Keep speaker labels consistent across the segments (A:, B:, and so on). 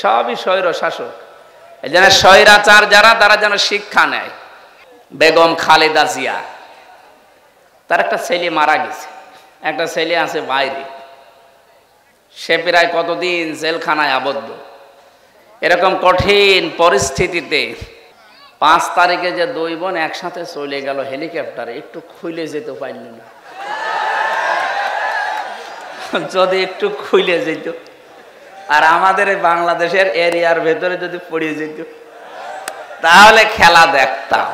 A: সবই স্বৈর শাসক। এই জন্য স্বৈরাচার যারা, তারা যেন শিক্ষা নেয়। বেগম খালেদা জিয়া, তার একটা ছেলে মারা গেছে, একটা ছেলে আছে বাইরে, সে প্রায় কতদিন জেলখানায় আবদ্ধ। এরকম কঠিন পরিস্থিতিতে 5 তারিখে যে 2 বোন একসাথে চলে গেল হেলিকপ্টারে, একটু খুলে যেতে পারল না। যদি একটু খুলে যেত, আর আমাদের বাংলাদেশের এরিয়ার ভেতরে যদি পড়ে যেত, তাহলে খেলা দেখতাম।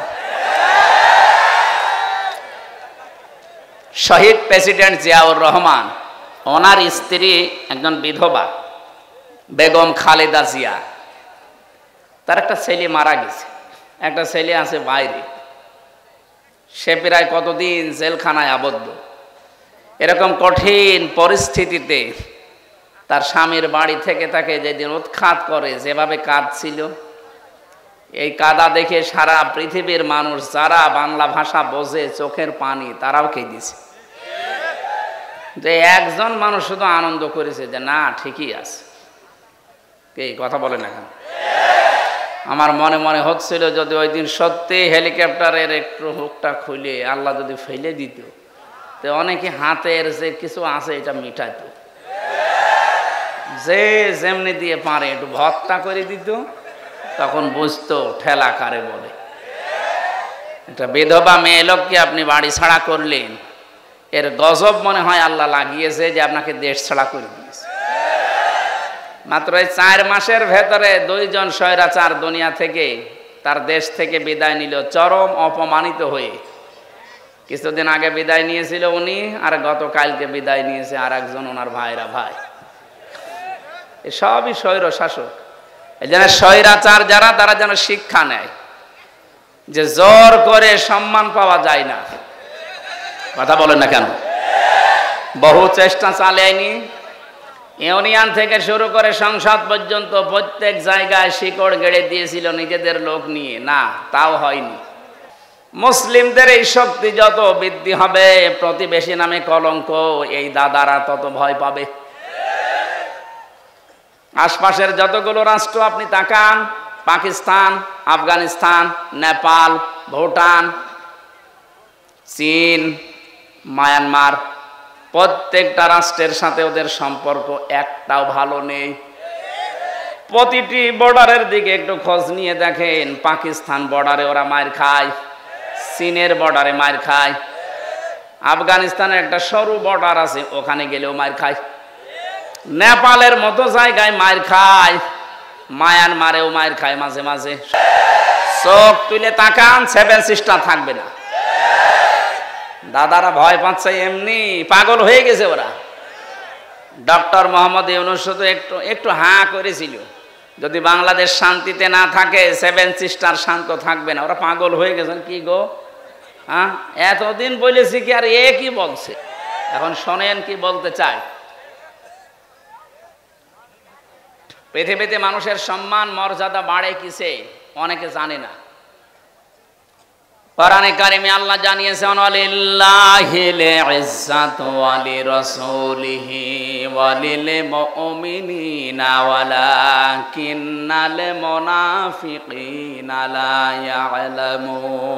A: শহীদ প্রেসিডেন্ট জিয়াউর রহমান, ওনার স্ত্রী একজন বিধবা বেগম খালেদা জিয়া, তার একটা ছেলে মারা গেছে, একটা ছেলে আছে বাইরে, সে প্রায় কতদিন জেলখানায় আবদ্ধ। এরকম কঠিন পরিস্থিতিতে তার স্বামীর বাড়ি থেকে তাকে যেদিন উৎখাত করে, যেভাবে কাঁদছিল, এই কাদা দেখে সারা পৃথিবীর মানুষ যারা বাংলা ভাষা বোঝে, চোখের পানি, তারাও কেঁদেছে। যে একজন মানুষ শুধু আনন্দ করেছে যে না, ঠিকই আছে। এই কথা বলে না কেন? আমার মনে মনে হচ্ছিল যদি ওই দিন সত্যি হেলিকপ্টারের একটু হুকটা খুলে আল্লাহ যদি ফেলে দিত, তো অনেকে হাতের যে কিছু আছে এটা মিটাইত, যে যেমনি দিয়ে পারে একটু ভর্তা করে দিত, তখন বুঝতো ঠেলা কারে বলে। একটা বিধবা মেয়ে লোককে আপনি বাড়ি ছাড়া করলেন, এর গজব মনে হয় আল্লাহ লাগিয়েছে যে আপনাকে দেশ ছাড়া করে দিয়েছে। মাত্র এই 4 মাসের ভেতরে 2 জন স্বৈরাচার দুনিয়া থেকে, তার দেশ থেকে বিদায় নিল চরম অপমানিত হয়ে। কিছুদিন আগে বিদায় নিয়েছিল উনি, আর গতকালকে বিদায় নিয়েছে আর একজন ওনার ভাইরা ভাই। সবই স্বৈর শাসক। এই জন্য স্বৈরাচার যারা, তারা যেন শিক্ষা নেয় যে জোর করে সম্মান পাওয়া যায় না। কথা বলেন না কেন? বহু চেষ্টা চালায়নি, ইউনিয়ন থেকে শুরু করে সংসদ পর্যন্ত প্রত্যেক জায়গায় শিকড় গেড়ে দিয়েছিল নিজেদের লোক নিয়ে, না তাও হয়নি। মুসলিমদের এই শক্তি যত বৃদ্ধি হবে, প্রতিবেশী নামে কলঙ্ক, এই দাদারা তত ভয় পাবে। আশপাশের যতগুলো রাষ্ট্র আপনি তাকান, পাকিস্তান, আফগানিস্তান, নেপাল, ভুটান, চীন, মায়ানমার, প্রত্যেকটা রাষ্ট্রের সাথে ওদের সম্পর্ক একটাও ভালো নেই। প্রতিটি বর্ডারের দিকে একটু খোঁজ নিয়ে দেখেন, পাকিস্তান বর্ডারে ওরা মার খায়, চীনের বর্ডারে মার খায়, আফগানিস্তানের একটা সরু বর্ডার আছে, ওখানে গেলেও মার খায়, নেপালের মতো জায়গায় মার খায়, মায়ানমারেও মার খায় মাঝে মাঝে। চোখ তুলে তাকান, 7 সিস্টার থাকবে না। দাদারা ভয় পাচ্ছে, এমনি পাগল হয়ে গেছে ওরা। ডক্টর মোহাম্মদ ইউনূস শুধু একটু হাঁ করেছিল, যদি বাংলাদেশ শান্তিতে না থাকে 7 সিস্টার শান্ত থাকবে না। ওরা পাগল হয়ে গেছেন। কি গো, হ্যাঁ এতদিন বলেছি কি, আর এ কি বলছে? এখন শোনেন কি বলতে চাই। পৃথিবীতে মানুষের সম্মান মর্যাদা বাড়ে কিসে, অনেকে জানে না। কোরআনে কারিমে আল্লাহ জানিয়েছেন, ওয়ালিল্লাহিল ইজ্জাতু ওয়া লিরাসূলিহি ওয়া লিল মুমিনিনা ওয়ালাকিন্নাল মুনাফিকিনা লা ইয়ালামুন।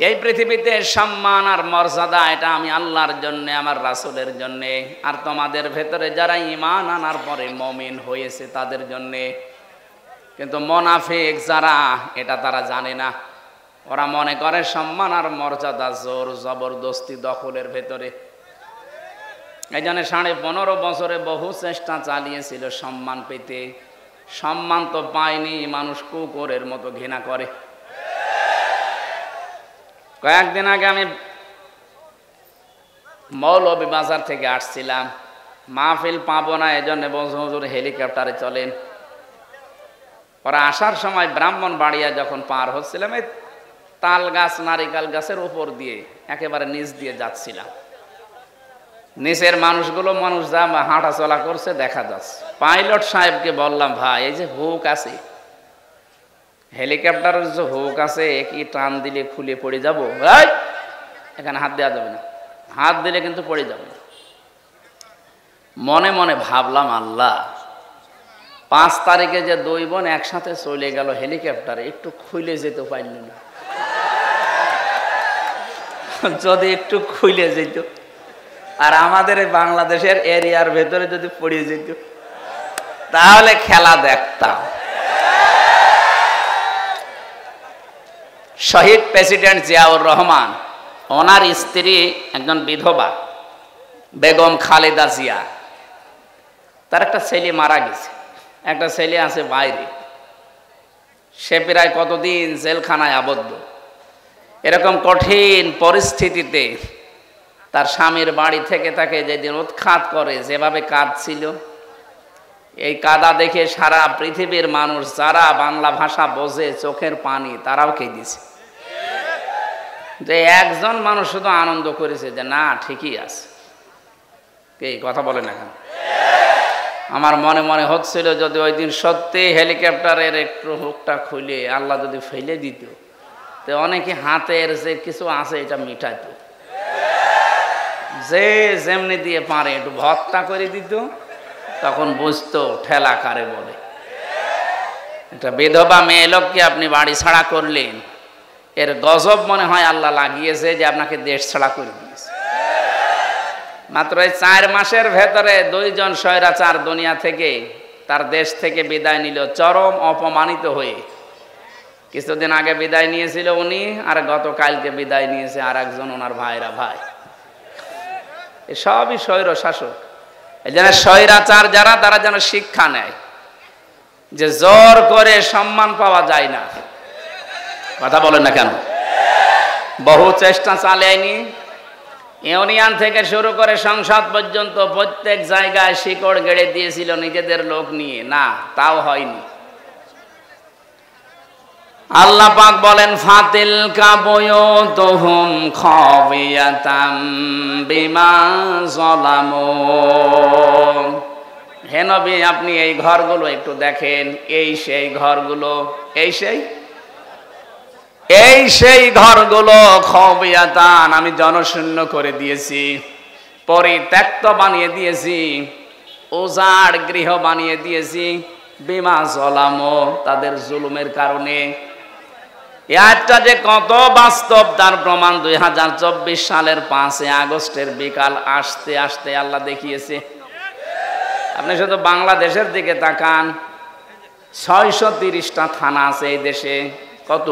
A: এই পৃথিবীতে সম্মান আর মর্যাদা, এটা আমি আল্লাহর জন্য, আমার রাসূলের জন্য, আর তোমাদের ভেতরে যারা ঈমান আনার পরে মুমিন হয়েছে তাদের জন্য। কিন্তু মুনাফিক যারা, এটা তারা জানে না। ওরা মনে করে সম্মান আর মর্যাদা জোর জবরদস্তি দখলের ভেতরে। এই জন্য 15.5 বছরে বহু চেষ্টা চালিয়েছিল সম্মান পেতে, সম্মান তো পায়নি, মানুষ কুকুরের মতো ঘৃণা করে। কয়েকদিন আগে আমি মৌলভীবাজার থেকে আসছিলাম, মাহফিল পাবো না, এই জন্য বলছে হুজুর হেলিকপ্টারে চলেন। ওরা আসার সময় ব্রাহ্মণবাড়িয়া যখন পার হচ্ছিলাম, এই তাল গাছ নারিকেল গাছের উপর দিয়ে একেবারে নিচ দিয়ে যাচ্ছিলাম। নিচের মানুষগুলো, মানুষ যা হাঁটা চলা করছে দেখা যাচ্ছে। পাইলট সাহেবকে বললাম, ভাই এই যে হুক আছে, হেলিকপ্টারের যে হুক আছে, কি টান দিলে খুলে পড়ে যাবো? এখানে হাত দেওয়া যাবে না, হাত দিলে কিন্তু পড়ে যাবে। মনে মনে ভাবলাম, আল্লাহ 5 তারিখে যে 2 বোন একসাথে চলে গেল হেলিকপ্টারে, একটু খুলে যেতে পারল না। যদি একটু খুলে যেত, আর আমাদের এই বাংলাদেশের এরিয়ার ভেতরে যদি পড়ে যেত, তাহলে খেলা দেখতাম। শহীদ প্রেসিডেন্ট জিয়াউর রহমান, ওনার স্ত্রী একজন বিধবা বেগম খালেদা জিয়া। তার একটা ছেলে মারা গেছে, একটা ছেলে আছে বাইরে। সে প্রায় কতদিন জেলখানায় আবদ্ধ। এরকম কঠিন পরিস্থিতিতে তার স্বামীর বাড়ি থেকে তাকে যেদিন উৎখাত করে, যেভাবে কাঁদছিল, এই কাদা দেখে সারা পৃথিবীর মানুষ যারা বাংলা ভাষা বোঝে, চোখের পানি, তারাও কেঁদেছে। যে একজন মানুষ শুধু আনন্দ করেছে যে না, ঠিকই আছে। কে কথা বলে না কেন? আমার মনে মনে হচ্ছিল, যদি ওই দিন সত্যি হেলিকপ্টারের একটু হুকটা খুলে আল্লাহ যদি ফেলে দিত, তো অনেকে হাতের যে কিছু আছে এটা মিটাইত, যে যেমনি দিয়ে পারে একটু ভত্তা করে দিত, তখন বুঝতো ঠেলা কারে বলে। একটা বিধবা মেয়ে লোককে আপনি বাড়ি ছাড়া করলেন, এর গজব মনে হয় আল্লাহ লাগিয়েছে যে আপনাকে দেশ ছাড়া করে দিয়েছে। মাত্র এই 4 মাসের ভেতরে 2 জন স্বৈরাচার দুনিয়া থেকে, তার দেশ থেকে বিদায় নিল চরম অপমানিত হয়ে। কিছুদিন আগে বিদায় নিয়েছিল উনি, আর গতকালকে বিদায় নিয়েছে আর একজন ওনার ভাইরা ভাই। সবই স্বৈর শাসক। এই জন্য স্বৈরাচার যারা, তারা যেন শিক্ষা নেয় যে জোর করে সম্মান পাওয়া যায় না। কথা বলেন না কেন? বহু চেষ্টা চালায়নি, ইউনিয়ন থেকে শুরু করে সংসদ পর্যন্ত প্রত্যেক জায়গায় শিকড় গেড়ে দিয়েছিল নিজেদের লোক নিয়ে, না তাও হয়নি। আল্লাহ পাক বলেন, ফাতিল কাবুয়ুতুহুম খাবিয়াতাম বিমা যালামু। হে নবী, আপনি এই ঘরগুলো একটু দেখেন, এই সেই ঘরগুলো, এই সেই ঘরগুলো খাবিয়াতান, আমি জনশূন্য করে দিয়েছি, পরিত্যক্ত বানিয়ে দিয়েছি, উজাড় গৃহ বানিয়ে দিয়েছি, বিমা যালামু, তাদের জুলুমের কারণে। একটা যে কত বাস্তব তার প্রমাণ 2024 সালের 5 আগস্টের বিকাল আসতে আসতে আল্লাহ দেখিয়েছে। আপনি শুধু বাংলাদেশের দিকে তাকান, 630টা থানা আছে এই দেশে। কত?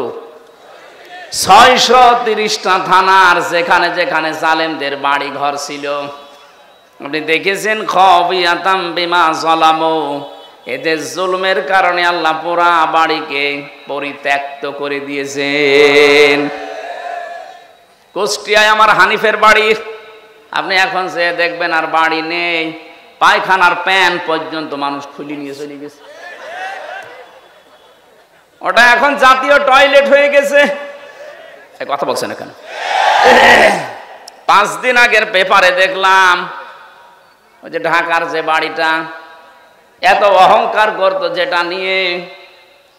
A: 630টা থানার যেখানে যেখানে জালেমদের বাড়ি ঘর ছিল, আপনি দেখেছেন খাবিয়াতাম বিমা যালামু, এদের জুলুমের কারণে আল্লাহ পুরা বাড়িকে পরিত্যক্ত করে দিয়েছেন। কুষ্টিয়ায় আমার হানিফের বাড়ি, আপনি এখন যে দেখবেন আর বাড়ি নেই, পায়খানার প্যান পর্যন্ত মানুষ খুলে নিয়ে চলে গেছে। ওটা এখন জাতীয় টয়লেট হয়ে গেছে। কথা বলছেন না কেন? 5 দিন আগের পেপারে দেখলাম, ওই যে ঢাকার যে বাড়িটা এত অহংকার করত, যেটা নিয়ে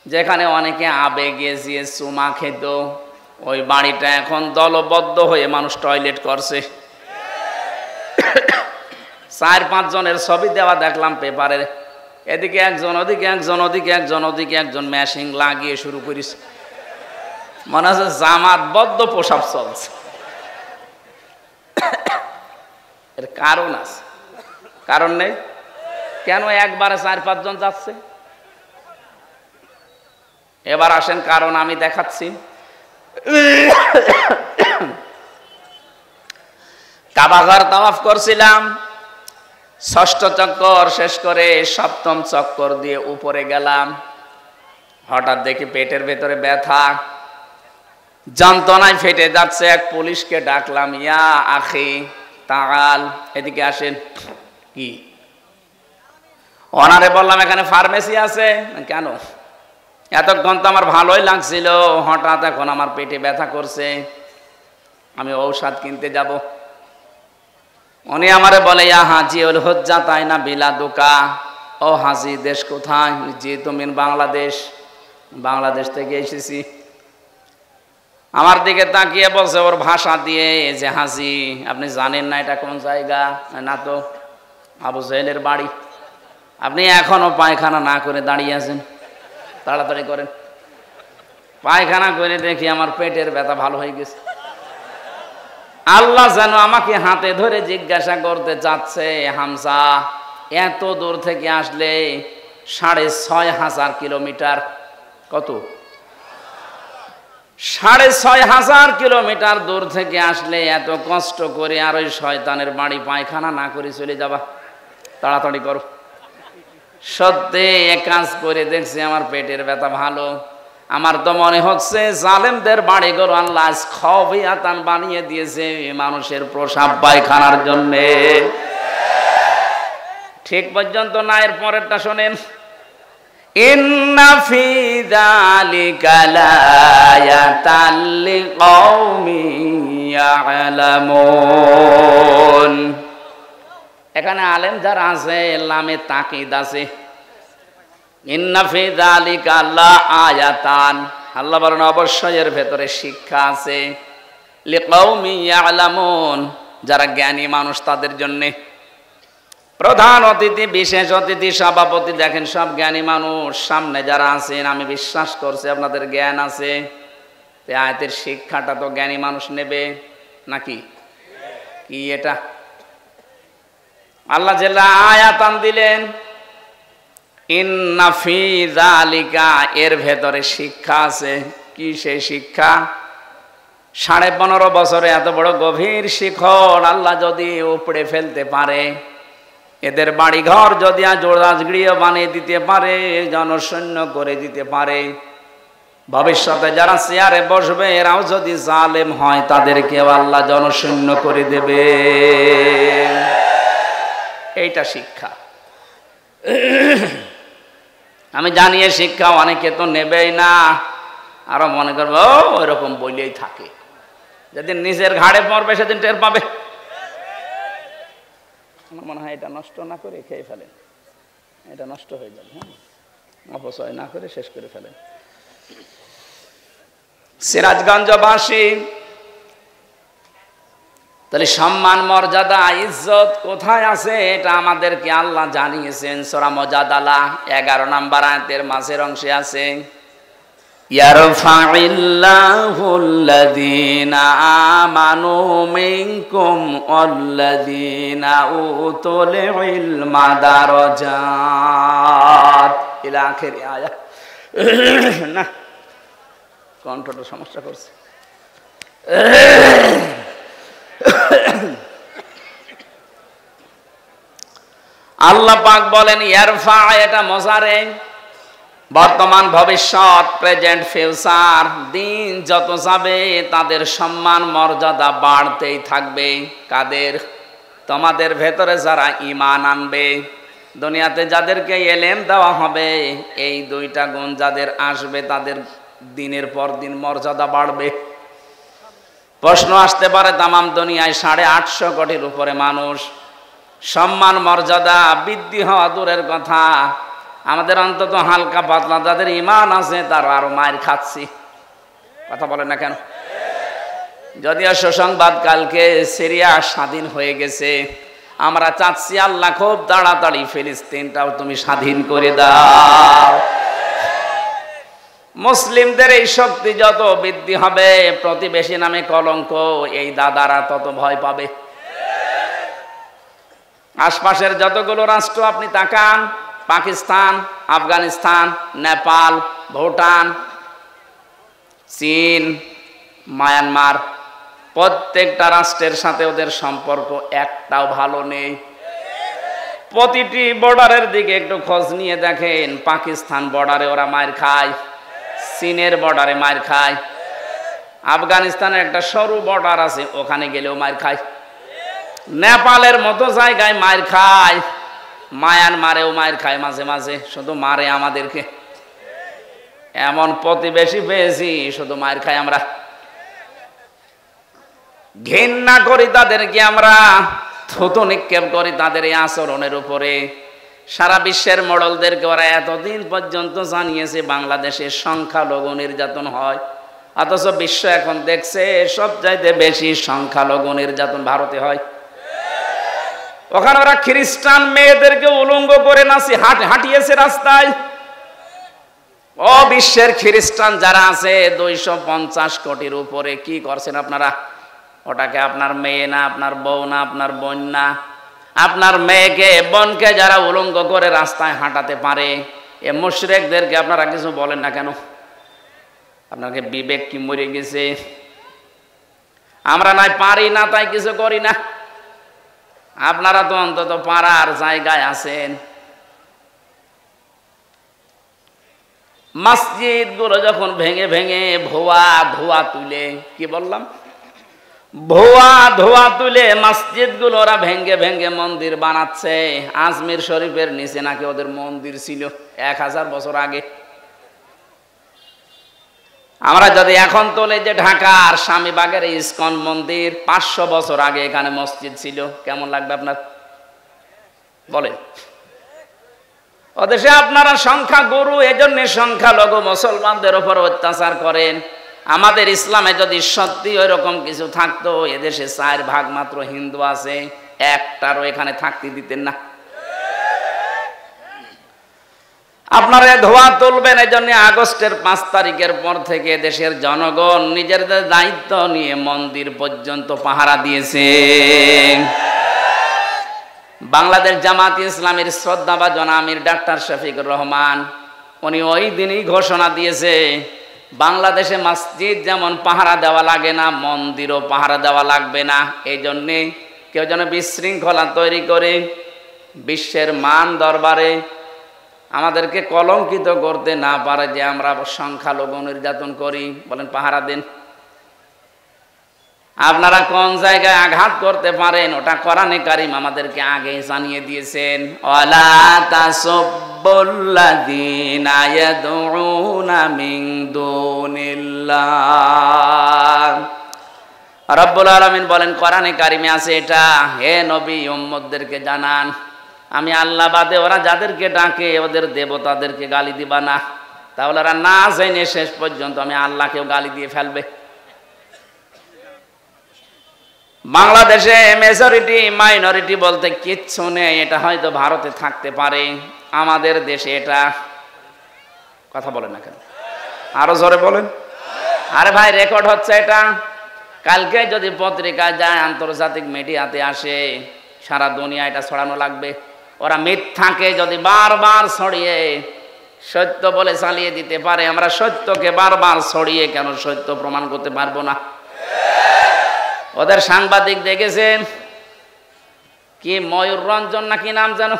A: যেখানে অনেকে আবেগে গিয়ে চুমা খেত, ওই বাড়িটা এখন দলবদ্ধ হয়ে মানুষ টয়লেট করছে। 4-5 জনের ছবি দেওয়া দেখলাম পেপারে, এদিকে একজন, ওদিকে একজন, ওদিকে একজন, ওদিকে একজন, মেশিন লাগিয়ে শুরু করিস। মনে হচ্ছে জামাতবদ্ধ প্রসাব চলছে। এর কারণ আছে, কারণ নেই কেন? একবারে 4-5 জন যাচ্ছে। এবার আসেন কারণ আমি দেখাচ্ছি। কাবাঘর তাওয়াফ করছিলাম, 6ষ্ঠ চক্কর শেষ করে 7ম চক্কর দিয়ে উপরে গেলাম। হঠাৎ দেখি পেটের ভেতরে ব্যথা, যন্ত্রণায় ফেটে যাচ্ছে। এক পুলিশকে ডাকলাম, ইয়া আখি তাআল, এদিকে আসেন। কি? ওনারে বললাম এখানে ফার্মেসি আছে। কেন? এতক্ষণ তো আমার ভালোই লাগছিল, হঠাৎ এখন আমার পেটে ব্যথা করছে, আমি ঔষধ কিনতে যাব। উনি আমারে বলে, ইয়া হাজি উল হুজ্জা তাই না বিলাদুকা। ও হাজি, দেশ কোথায়? জি তুমি বাংলাদেশ। বাংলাদেশ থেকে এসেছি। আমার দিকে তাকিয়ে বলছে ওর ভাষা দিয়ে যে, হাজি আপনি জানেন না এটা কোন জায়গা? না তো। আবু জাহেলের বাড়ি। আপনি এখনো পায়খানা না করে দাঁড়িয়ে আছেন, তাড়াতাড়ি করেন। পায়খানা করে দেখি আমার পেটের ব্যথা ভালো হয়ে গেছে। আল্লাহ যেন আমাকে হাতে ধরে জিজ্ঞাসা করতে চাচ্ছে, হামজা এত দূর থেকে আসলে 6,500 কিলোমিটার, কত 6,500 কিলোমিটার দূর থেকে আসলে এত কষ্ট করে আর ওই শয়তানের বাড়ি পায়খানা না করে চলে যাবা, তাড়াতাড়ি করো। সত্যি এক কাজ করে দেখছি আমার পেটের ব্যথা ভালো। আমার তো মনে হচ্ছে জালেমদের বাড়ি ঘর আল্লাহ খবিয়াতান বানিয়ে দিয়েছে মানুষের প্রসাব পায়খানার জন্যে। ঠিক পর্যন্ত না, এর পরেরটা শোনেন, ইন্না ফি যালিকা লায়াতাল লিকাউমিন ইয়ালামুন। এখানে আলেম যারা আছে লামে তাকিদ আছে, ইন্না ফি যালিকা লাআয়াতান, আল্লাহ বলেন অবশ্যই এর ভেতরে শিক্ষা আছে, লিকাউমিন ইয়ালামুন, যারা জ্ঞানী মানুষ তাদের জন্যে। প্রধান অতিথি, বিশেষ অতিথি, সভাপতি, দেখেন সব জ্ঞানী মানুষ। সামনে যারা আছেন আমি বিশ্বাস করছি আপনাদের জ্ঞান আছে। আয়াতের শিক্ষাটা তো জ্ঞানী মানুষ নেবে নাকি? কি এটা আল্লাহ জেলা আয়াতান দিলেন, ইন্না ফি যালিকা, এর ভেতরে শিক্ষা আছে। কি সেই শিক্ষা? 15.5 বছরে এত বড় গভীর শিখর আল্লাহ যদি উপড়ে ফেলতে পারে, এদের বাড়িঘর যদি জোড়াজগড়িয়ে বানিয়ে দিতে পারে, জনশূন্য করে দিতে পারে, ভবিষ্যতে যারা চেয়ারে বসবে এরাও যদি জালেম হয় তাদেরকেও আল্লাহ জনশূন্য করে দেবে। এইটা শিক্ষা। আমি জানি এই শিক্ষা অনেকে তো নেবেই না, আরো মনে করবো ওইরকম বইলেই থাকে। যেদিন নিজের ঘাড়ে পড়বে সেদিন টের পাবে। আমার মনে হয় এটা নষ্ট না করে খেয়ে ফেলেন, এটা নষ্ট হয়ে যাবে। হ্যাঁ, অপচয় না করে শেষ করে ফেলেন। সিরাজগঞ্জবাসী, তাহলে সম্মান, মর্যাদা, ইজ্জত কোথায় আছে এটা আমাদেরকে আল্লাহ জানিয়েছেন। সূরা মুজাদালা 11 নম্বর আয়াতের মাঝের অংশে আছে, ইয়ারফাইল্লাহুল্লাযীনা আমানু মিনকুম ওয়াল্লাযীনা উতুল ইলমা দারাজাত, ইলা আখির আয়াত। না, কণ্ঠটা সমস্যা করছে। আল্লাহ পাক বলেন ইয়ারফা, এটা মজারে, বর্তমান, ভবিষ্যৎ, প্রেজেন্ট, ফিউচার। দিন যত যাবে তাদের সম্মান মর্যাদা বাড়তেই থাকবে। কাদের? তোমাদের ভেতরে যারা ঈমান আনবে, দুনিয়াতে যাদেরকে ইলম দেওয়া হবে, এই 2টা গুণ যাদের আসবে তাদের দিনের পর দিন মর্যাদা বাড়বে। প্রশ্ন আসতে পারে, তামাম দুনিয়ায় 850 কোটির উপরে মানুষ, সম্মান মর্যাদা বৃদ্ধি হওয়া দূরের কথা, আমাদের অন্তত হালকা পাতলা যাদের ঈমান আছে তারা আরো মায়ের খাচ্ছি। কথা বলেন না কেন? যদিও সুসংবাদ, কালকে সিরিয়া স্বাধীন হয়ে গেছে। আমরা চাচ্ছি আল্লাহ খুব তাড়াতাড়ি ফিলিস্তিনটাও তুমি স্বাধীন করে দাও। মুসলিমদের এই শক্তি যত বৃদ্ধি হবে, প্রতিবেশী নামে কলঙ্ক এই দাদারা তত ভয় পাবে। আশপাশের যতগুলো রাষ্ট্র আপনি তাকান, পাকিস্তান, আফগানিস্তান, নেপাল, ভুটান, চীন, মায়ানমার, প্রত্যেকটা রাষ্ট্রের সাথে ওদের সম্পর্ক একটাও ভালো নেই। প্রতিটি বর্ডারের দিকে একটু খোঁজ নিয়ে দেখেন, পাকিস্তান বর্ডারে ওরা মার খায়, চীনের বর্ডারে মার খায়, আফগানিস্তানের একটা সরু বর্ডার আছে ওখানে গেলেও মার খায়, নেপালের মতো জায়গায় মার খায়, মায়ানমারেও মার খায় মাঝে মাঝে, শুধু মারে আমাদেরকে। এমন প্রতিবেশী পেয়েছি শুধু মার খায় আমরা। ঘৃণা করি তাদেরকে, আমরা থুতু নিক্ষেপ করি তাদের এই আচরণের উপরে। সারা বিশ্বের মডেলদেরকে ওরা এতদিন পর্যন্ত জানিয়েছে বাংলাদেশের সংখ্যালঘু নির্যাতন হয়, অথচ বিশ্ব এখন দেখছে সবচাইতে বেশি সংখ্যালঘু নির্যাতন ভারতে হয়। ওখানে ওরা খ্রিস্টান মেয়েদেরকে উলঙ্গ করে নাচি হাঁটিয়েছে রাস্তায়। ও বিশ্বের খ্রিস্টান যারা আছে 250 কোটির উপরে, কি করছেন আপনারা? ওটাকে আপনার মেয়ে না, আপনার বউ না, আপনার বোন না? আপনার মেয়েকে বোনকে যারা উলঙ্গ করে রাস্তায় হাঁটাতে পারে, এ মুশরিকদেরকে আপনারা কিছু বলেন না কেন? আপনাকে বিবেক কি মরে গেছে? আমরা নাই পারি না তাই কিছু করি না, আপনারা তো অন্তত পারার জায়গায় আছেন। মসজিদ গুলো যখন ভেঙে ভেঙে ধোয়া তুলে, কি বললাম, ধোয়া তুলে মসজিদ গুলো ওরা ভেঙে ভেঙে মন্দির বানাচ্ছে। আজমির শরীফের নিচে নাকি ওদের মন্দির ছিল 1000 বছর আগে। আমরা যদি এখন তোলে যে ঢাকার স্বামীবাগের ইসকন মন্দির 500 বছর আগে এখানে মসজিদ ছিল, কেমন লাগবে আপনার? বলেন। ওদেশে আপনারা সংখ্যা গুরু, এজন্য সংখ্যালঘু মুসলমানদের উপর অত্যাচার করেন। আমাদের ইসলামে যদি সত্যি ওই রকম কিছু থাকতো, এদেশে 4 ভাগ মাত্র হিন্দু আছে, একটারও এখানে থাকতে দিতেন না। আপনারা ধোয়া তুলবেন, এই জন্য আগস্টের 5 তারিখের পর থেকে দেশের জনগণ নিজেদের দায়িত্ব নিয়ে মন্দির পর্যন্ত পাহারা দিয়েছে। বাংলাদেশ জামাত ইসলামের শ্রদ্ধাভাজন আমির ডাক্তার শফিকুর রহমান, উনি ওই দিনই ঘোষণা দিয়েছে, বাংলাদেশে মসজিদ যেমন পাহারা দেওয়া লাগে না, মন্দিরও পাহারা দেওয়া লাগবে না। এই জন্যে কেউ যেন বিশৃঙ্খলা তৈরি করে বিশ্বের মান দরবারে আমাদেরকে কলঙ্কিত করতে না পারে যে আমরা সংখ্যালঘু নির্যাতন করি। বলেন পাহারা দেন। আপনারা কোন জায়গায় আঘাত করতে পারেন ওটা কোরআনে কারীম আমাদেরকে আগে জানিয়ে দিয়েছেন। ওয়ালা তাসুবুল্লাযীনা ইয়াদউনা মিন দুনিল্লাহ। রব্বুল আলামিন বলেন কোরআনে কারীমে আছে এটা, হে নবী উম্মতদেরকে জানান, আমি আল্লাহ বাদে ওরা যাদেরকে ডাকে ওদের দেবতাদেরকে গালি দিবা না, তাহলে ওরা না জেনে শেষ পর্যন্ত আমি আল্লাহকেও গালি দিয়ে ফেলবে। বাংলাদেশে মেজরিটি মাইনরিটি বলতে কিচ্ছু নেই, এটা হয়তো ভারতে থাকতে পারে, আমাদের দেশে এটা। কথা বলেন না কেন? আরো জোরে বলেন। আরে ভাই রেকর্ড হচ্ছে এটা, কালকে যদি পত্রিকায় যায়, আন্তর্জাতিক মিডিয়াতে আসে, সারা দুনিয়া এটা ছড়ানো লাগবে। ওরা মিথ্যাকে যদি বারবার ছড়িয়ে সত্য বলে চালিয়ে দিতে পারে, আমরা সত্যকে বারবার ছড়িয়ে কেন সত্য প্রমাণ করতে পারবো না? ওদের সাংবাদিক দেখেছেন কি, ময়ূর রঞ্জন না কি নাম জানো,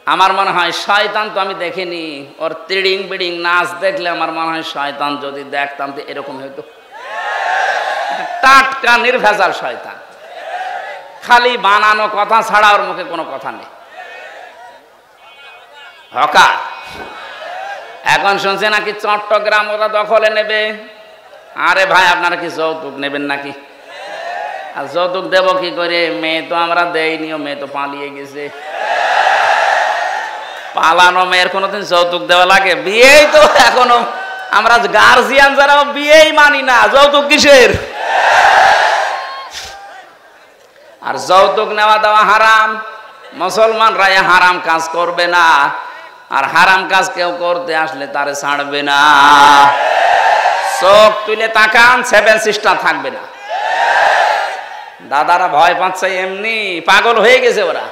A: আমার মনে হয় শয়তান, তো আমি দেখিনি, ওর ত্রিডিং বিডিং নাচ দেখলে আমার মনে হয় শয়তান যদি দেখতাম তো এরকম হইতো। টাটকা নির্ভেজাল শয়তান, খালি বানানো কথা ছাড়া ওর মুখে কোনো কথা নেই। হকার। এখন শুনছে নাকি চট্টগ্রাম ওরা দখলে নেবে। আরে ভাই আপনারা কি যৌতুক নেবেন নাকি? আর যৌতুক দেব কি করে? মেয়ে তো আমরা দেইনি, মেয়ে তো পালিয়ে গেছে। পালানো মেয়ের কোনোদিন যৌতুক দেওয়া লাগে? বিয়েই তো এখনো আমরা গার্জিয়ান যারা বিয়েই মানি না, যৌতুক কিসের? আর যৌতুক নেওয়া দেওয়া হারাম, মুসলমানরা হারাম কাজ করবে না, আর হারাম কাজ কেউ করতে আসলে তারে ছাড়বে না। চোখ তুলে তাকান, 7 সিস্টার থাকবে না। দাদারা ভয় পাচ্ছে, এমনি পাগল হয়ে গেছে ওরা।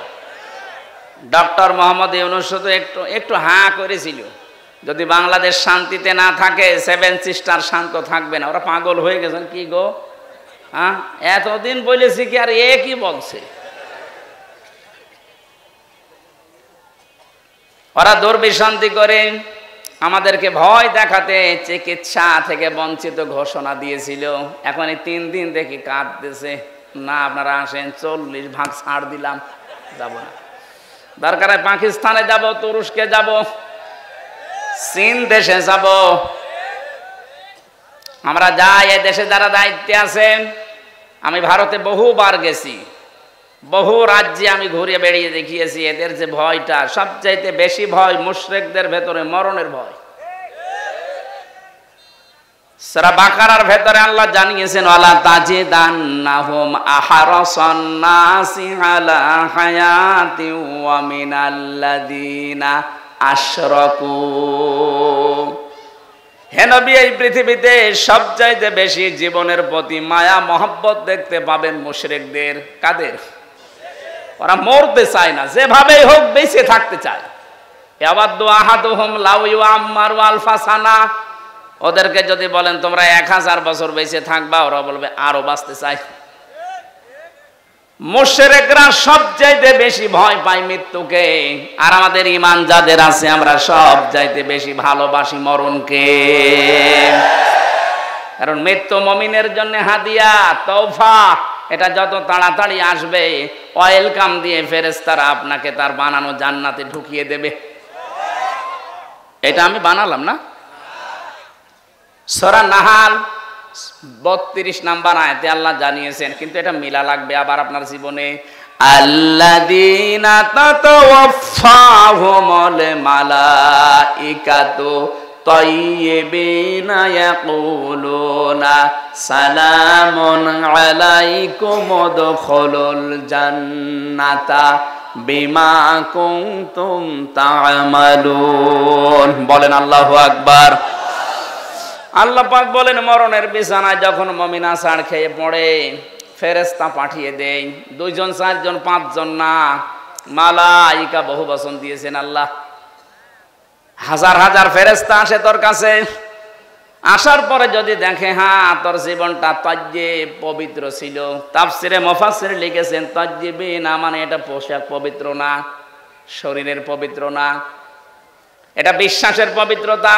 A: ডক্টর মোহাম্মদ ইউনূস শুধু একটু হাঁ করেছিল, যদি বাংলাদেশ শান্তিতে না থাকে 7 সিস্টার শান্ত থাকবে না। ওরা পাগল হয়ে গেছেন। কি গো, হ্যাঁ এতদিন বলেছি কি, আর এ কি বলছে? ওরা দুর্বিসন্ধি করে আমাদেরকে ভয় দেখাতে চিকিৎসা থেকে বঞ্চিত ঘোষণা দিয়েছিল। এখন এই 3 দিন দেখি কাঁদতেছে, না আপনারা আসেন, 40 ভাগ ছাড় দিলাম, যাব না। দরকার হয় পাকিস্তানে যাব, তুরস্কে যাব, চীন দেশে যাব, আমরা যাই। এ দেশে যারা দায়িত্বে আছেন, আমি ভারতে বহুবার গেছি, বহু রাজ্যে আমি ঘুরে বেড়িয়ে দেখিয়েছি। এদের যে ভয়টা, সবচাইতে বেশি ভয় মুশরিকদের ভেতরে মরণের ভয়। সূরা বাকারার ভেতরে আল্লাহ জানিয়েছেন ওয়ালা তাজিদান্নাহুম আহরাসান নাসি আলা হায়াতি ওয়া মিনাল্লাযিনা আশরাকু। হে নবী, এই পৃথিবীতে সবচাইতে বেশি জীবনের প্রতি মায়া মহব্বত দেখতে পাবেন মুশরিকদের। কাদের? ওরা মরতে চায় না, যেভাবেই হোক বেঁচে থাকতে চায়। ইয়াওয়াদু আহাদুহুম লাউ ইউআম্মারু আলফা সানা, ওদেরকে যদি বলেন তোমরা 1000 বছর বেঁচে থাকবা, ওরা বলবে আরো বাঁচতে চাই। মুশরিকরা সবচাইতে বেশি ভয় পায় মৃত্যুকে, আর আমাদের ঈমান যাদের আছে আমরা সবচাইতে বেশি ভালোবাসি মরণকে। কারণ মৃত্যু মুমিনের জন্য হাদিয়া, তওফা। এটা যত তাড়াতাড়ি আসবে ওয়েলকাম দিয়ে ফেরেশতারা আপনাকে তার বানানো জান্নাতে ঢুকিয়ে দেবে। এটা আমি বানালাম না। সূরা নাহাল 32 নাম্বার আয়াতে আল্লাহ জানিয়েছেন, কিন্তু এটা মিলা লাগবে আবার আপনার জীবনে। আল্লাযীনা তাতাওয়াফফাহুমুল মালাইকাতু তাইয়্যিবিনা ইয়াকুলুনা সালামুন আলাইকুম উদখুলুল জান্নাতা বিমা কুনতুম তা'মালুন। বলেন আল্লাহু আকবার। আল্লাহ পাক বলেন মরণের বিছানায় যখন মুমিন আছাড় খেয়ে পড়ে, ফেরেশতা পাঠিয়ে দেয়। 2 জন 4 জন 5 জন না, মালাইকা বহু বচন দিয়েছেন আল্লাহ। হাজার হাজার ফেরেশতা আসে তোর কাছে। আসার পরে যদি দেখে হ্যাঁ তোর জীবনটা তাজ্জিব পবিত্র ছিল, তাফসিরে মুফাসসির লিখেছেন তাজ্জিবি না মানে এটা পোশাক পবিত্র না, শরীরের পবিত্র না, এটা বিশ্বাসের পবিত্রতা।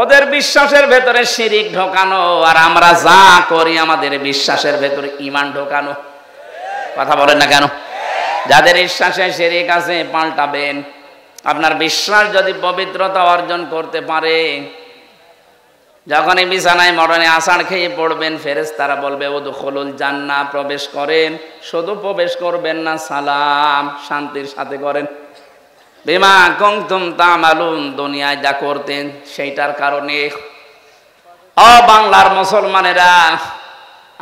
A: ওদের বিশ্বাসের ভেতরে শিরিক ঢোকানো, আর আমরা যা করি আমাদের বিশ্বাসের ভেতরে ঈমান ঢোকানো। কথা বলেন না কেন? যাদের বিশ্বাসে শিরিক আছে পাল্টাবেন। আপনার বিশ্বাস যদি পবিত্রতা অর্জন করতে পারে, যখনই বিছানায় মরণে আছাড় খেয়ে পড়বেন ফেরেশতারা বলবে উদখুলুল জান্নাহ, প্রবেশ করেন। শুধু প্রবেশ করবেন না, সালাম শান্তির সাথে করেন। বিমা কুনতুম তা'মালুন, দুনিয়ায় যা করতেন সেইটার কারণে। ও বাংলার মুসলমানেরা,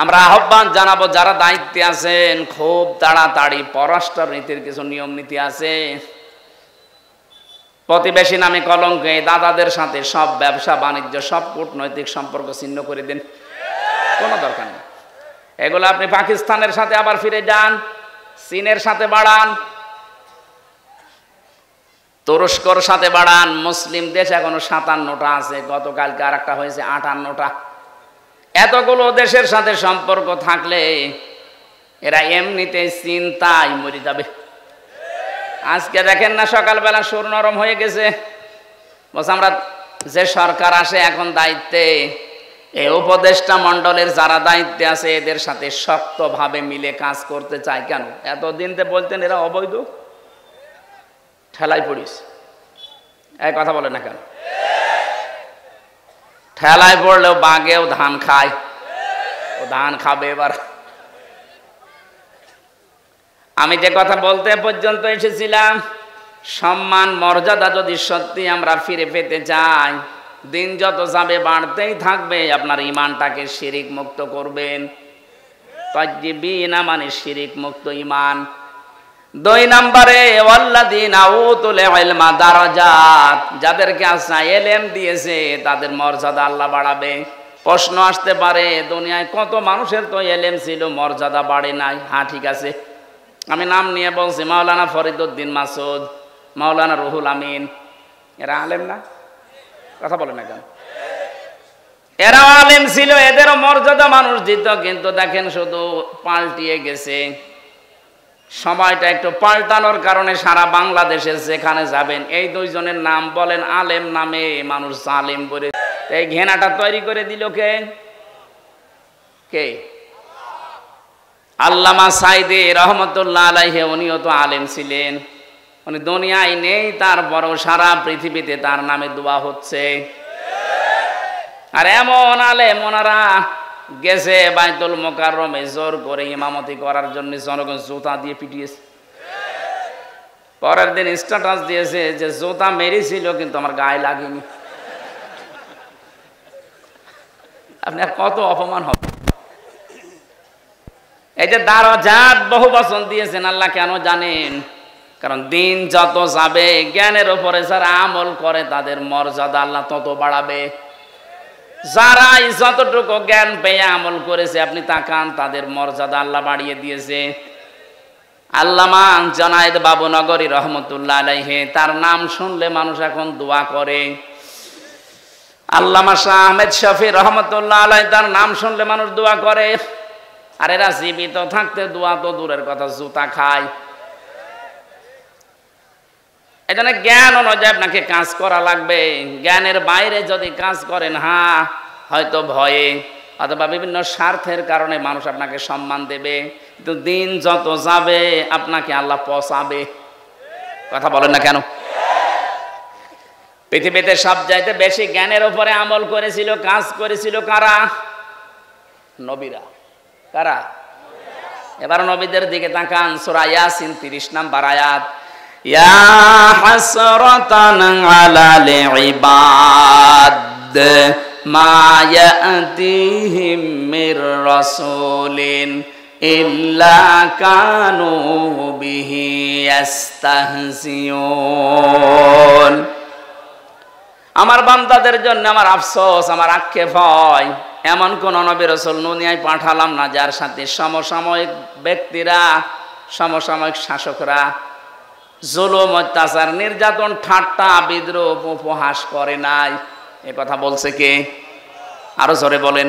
A: আমরা আহ্বান জানাবো যারা দায়িত্বে আছেন, খুব তাড়াতাড়ি পররাষ্ট্র নীতির কিছু নিয়ম নীতি আছে। প্রতিবেশী নামে কলঙ্কে দাদাদের সাথে সব ব্যবসা বাণিজ্য সব কূটনৈতিক সম্পর্ক ছিন্ন করে দিন, কোনো দরকার নেই। এগুলো আপনি পাকিস্তানের সাথে আবার ফিরে যান, চীনের সাথে বাড়ান, তুরস্কর সাথে বাড়ান। মুসলিম দেশ এখনো 57টা আছে, গতকালকে আর একটা হয়েছে 58টা। এতগুলো দেশের সাথে সম্পর্ক থাকলে এরা এমনিতে চিন্তায় মরে যাবে। আজকে দেখেন না সকালবেলা সুর নরম হয়ে গেছে, বলছে আমরা যে সরকার আসে এখন দায়িত্বে, এই উপদেষ্টা মণ্ডলের যারা দায়িত্বে আছে এদের সাথে শক্তভাবে মিলে কাজ করতে চায়। কেন? এতদিন তো বলতেন এরা অবৈধ, ঠেলায় পড়িস। এই কথা বলে না কেন? ঠেলায় পড়লেও বাঘেও ধান খায়, ও ধান খাবে এবার। আমি যে কথা বলতে পর্যন্ত এসেছিলাম, সম্মান মর্যাদা যদি সত্যি আমরা ফিরে পেতে চাই, দিন যত যাবে বাড়তেই থাকবে। আপনার ঈমানটাকে শিরিক মুক্ত করবেন। তাজ্জিবিনা মানে শিরিক মুক্ত ঈমান। 2 নম্বরে ওয়াল্লাযীনা উতুল ইলমা দারাজাত, যাদেরকে আল্লাহ ইলম দিয়েছে তাদের মর্যাদা আল্লাহ বাড়াবে। প্রশ্ন আসতে পারে দুনিয়ায় কত মানুষের তো ইলম ছিল, মর্যাদা বাড়ে নাই। হ্যাঁ ঠিক আছে, আমি নাম নিয়ে বলছি, মাওলানা ফরিদউদ্দিন মাসুদ, মাওলানা রুহুল আমিন, এরা আলেম না? কথা বলে না কেন? এরা আলেম ছিল, এদেরও মর্যাদা মানুষ দিত, কিন্তু দেখেন শুধু পাল্টিয়ে গেছে। সময়টা একটু পাল্টানোর কারণে সারা বাংলাদেশে যেখানে যাবেন এই 2 জনের নাম বলেন, আলেম নামে মানুষ জালেম বলে। এই ঘেনাটা তৈরি করে দিল কে? কে? আল্লামা সাইদি রহমতুল্লাহ আলাইহি, উনিও তো আলেম ছিলেন। উনি দুনিয়ায় নেই, তারপরও সারা পৃথিবীতে তার নামে দোয়া হচ্ছে। আর এমন আলেম ওনারা গেছে বাইতুল মুকাররমে জোর করে ইমামতি করার জন্য, জনগণ জুতা দিয়ে পিটিয়েছে। পরের দিন স্ট্যাটাস দিয়েছে যে জুতা মেরেছিল কিন্তু আমার গায়ে লাগেনি। আপনার কত অপমান হবে। এই যে দারাজাত বহু বচন দিয়েছেন আল্লাহ, কেন জানেন? কারণ দিন যত যাবে, জ্ঞানের উপরে যারা আমল করে তাদের মর্যাদা আল্লাহ তত বাড়াবে। যারা যতটুকু জ্ঞান পেয়ে আমল করেছে, আপনি তাকান, তাদের মর্যাদা আল্লাহ বাড়িয়ে দিয়েছে। আল্লামা জনায়েদ বাবুনগরী রহমতুল্লাহ আলাইহি, তার নাম শুনলে মানুষ এখন দোয়া করে। আল্লামা শাহ আহমেদ শফি রহমতুল্লাহ আলাইহি, তার নাম শুনলে মানুষ দোয়া করে। আর এরা জীবিত থাকতে দোয়া তো দূরের কথা, জুতা খায়। এজন্য জ্ঞান অনুযায়ী আপনাকে কাজ করা লাগবে। জ্ঞানের বাইরে যদি কাজ করেন, হয়তো ভয়ে অথবা বিভিন্ন স্বার্থের কারণে মানুষ আপনাকে সম্মান দেবে, কিন্তু দিন যত যাবে আপনাকে আল্লাহ পচাবে। কথা বলেন না কেন? পৃথিবীতে সবচাইতে বেশি জ্ঞানের উপরে আমল করেছিল, কাজ করেছিল কারা? নবীরা। কারা? এবার নবীদের দিকে তাকান, সূরা ইয়াসিন 30 নম্বর আয়াত। ইয়া হাসরাতান আলাল ইবাদ মা ইয়াতিহিম মির রাসূলিন ইল্লা কানু বিহি ইস্তাহজিউন। আমার বান্দাদের জন্য আমার আফসোস, আমার আক্ষেপ হয়, এমন কোন নবী রাসূল দুনিয়ায় পাঠালাম না যার সাথে সমসাময়িক ব্যক্তিরা, সমসাময়িক শাসকরা জুলুম, অত্যাচার, নির্যাতন, ঠাট্টা, বিদ্রূপ, উপহাস করে নাই। এ কথা বলছে কে? আরো জোরে বলেন।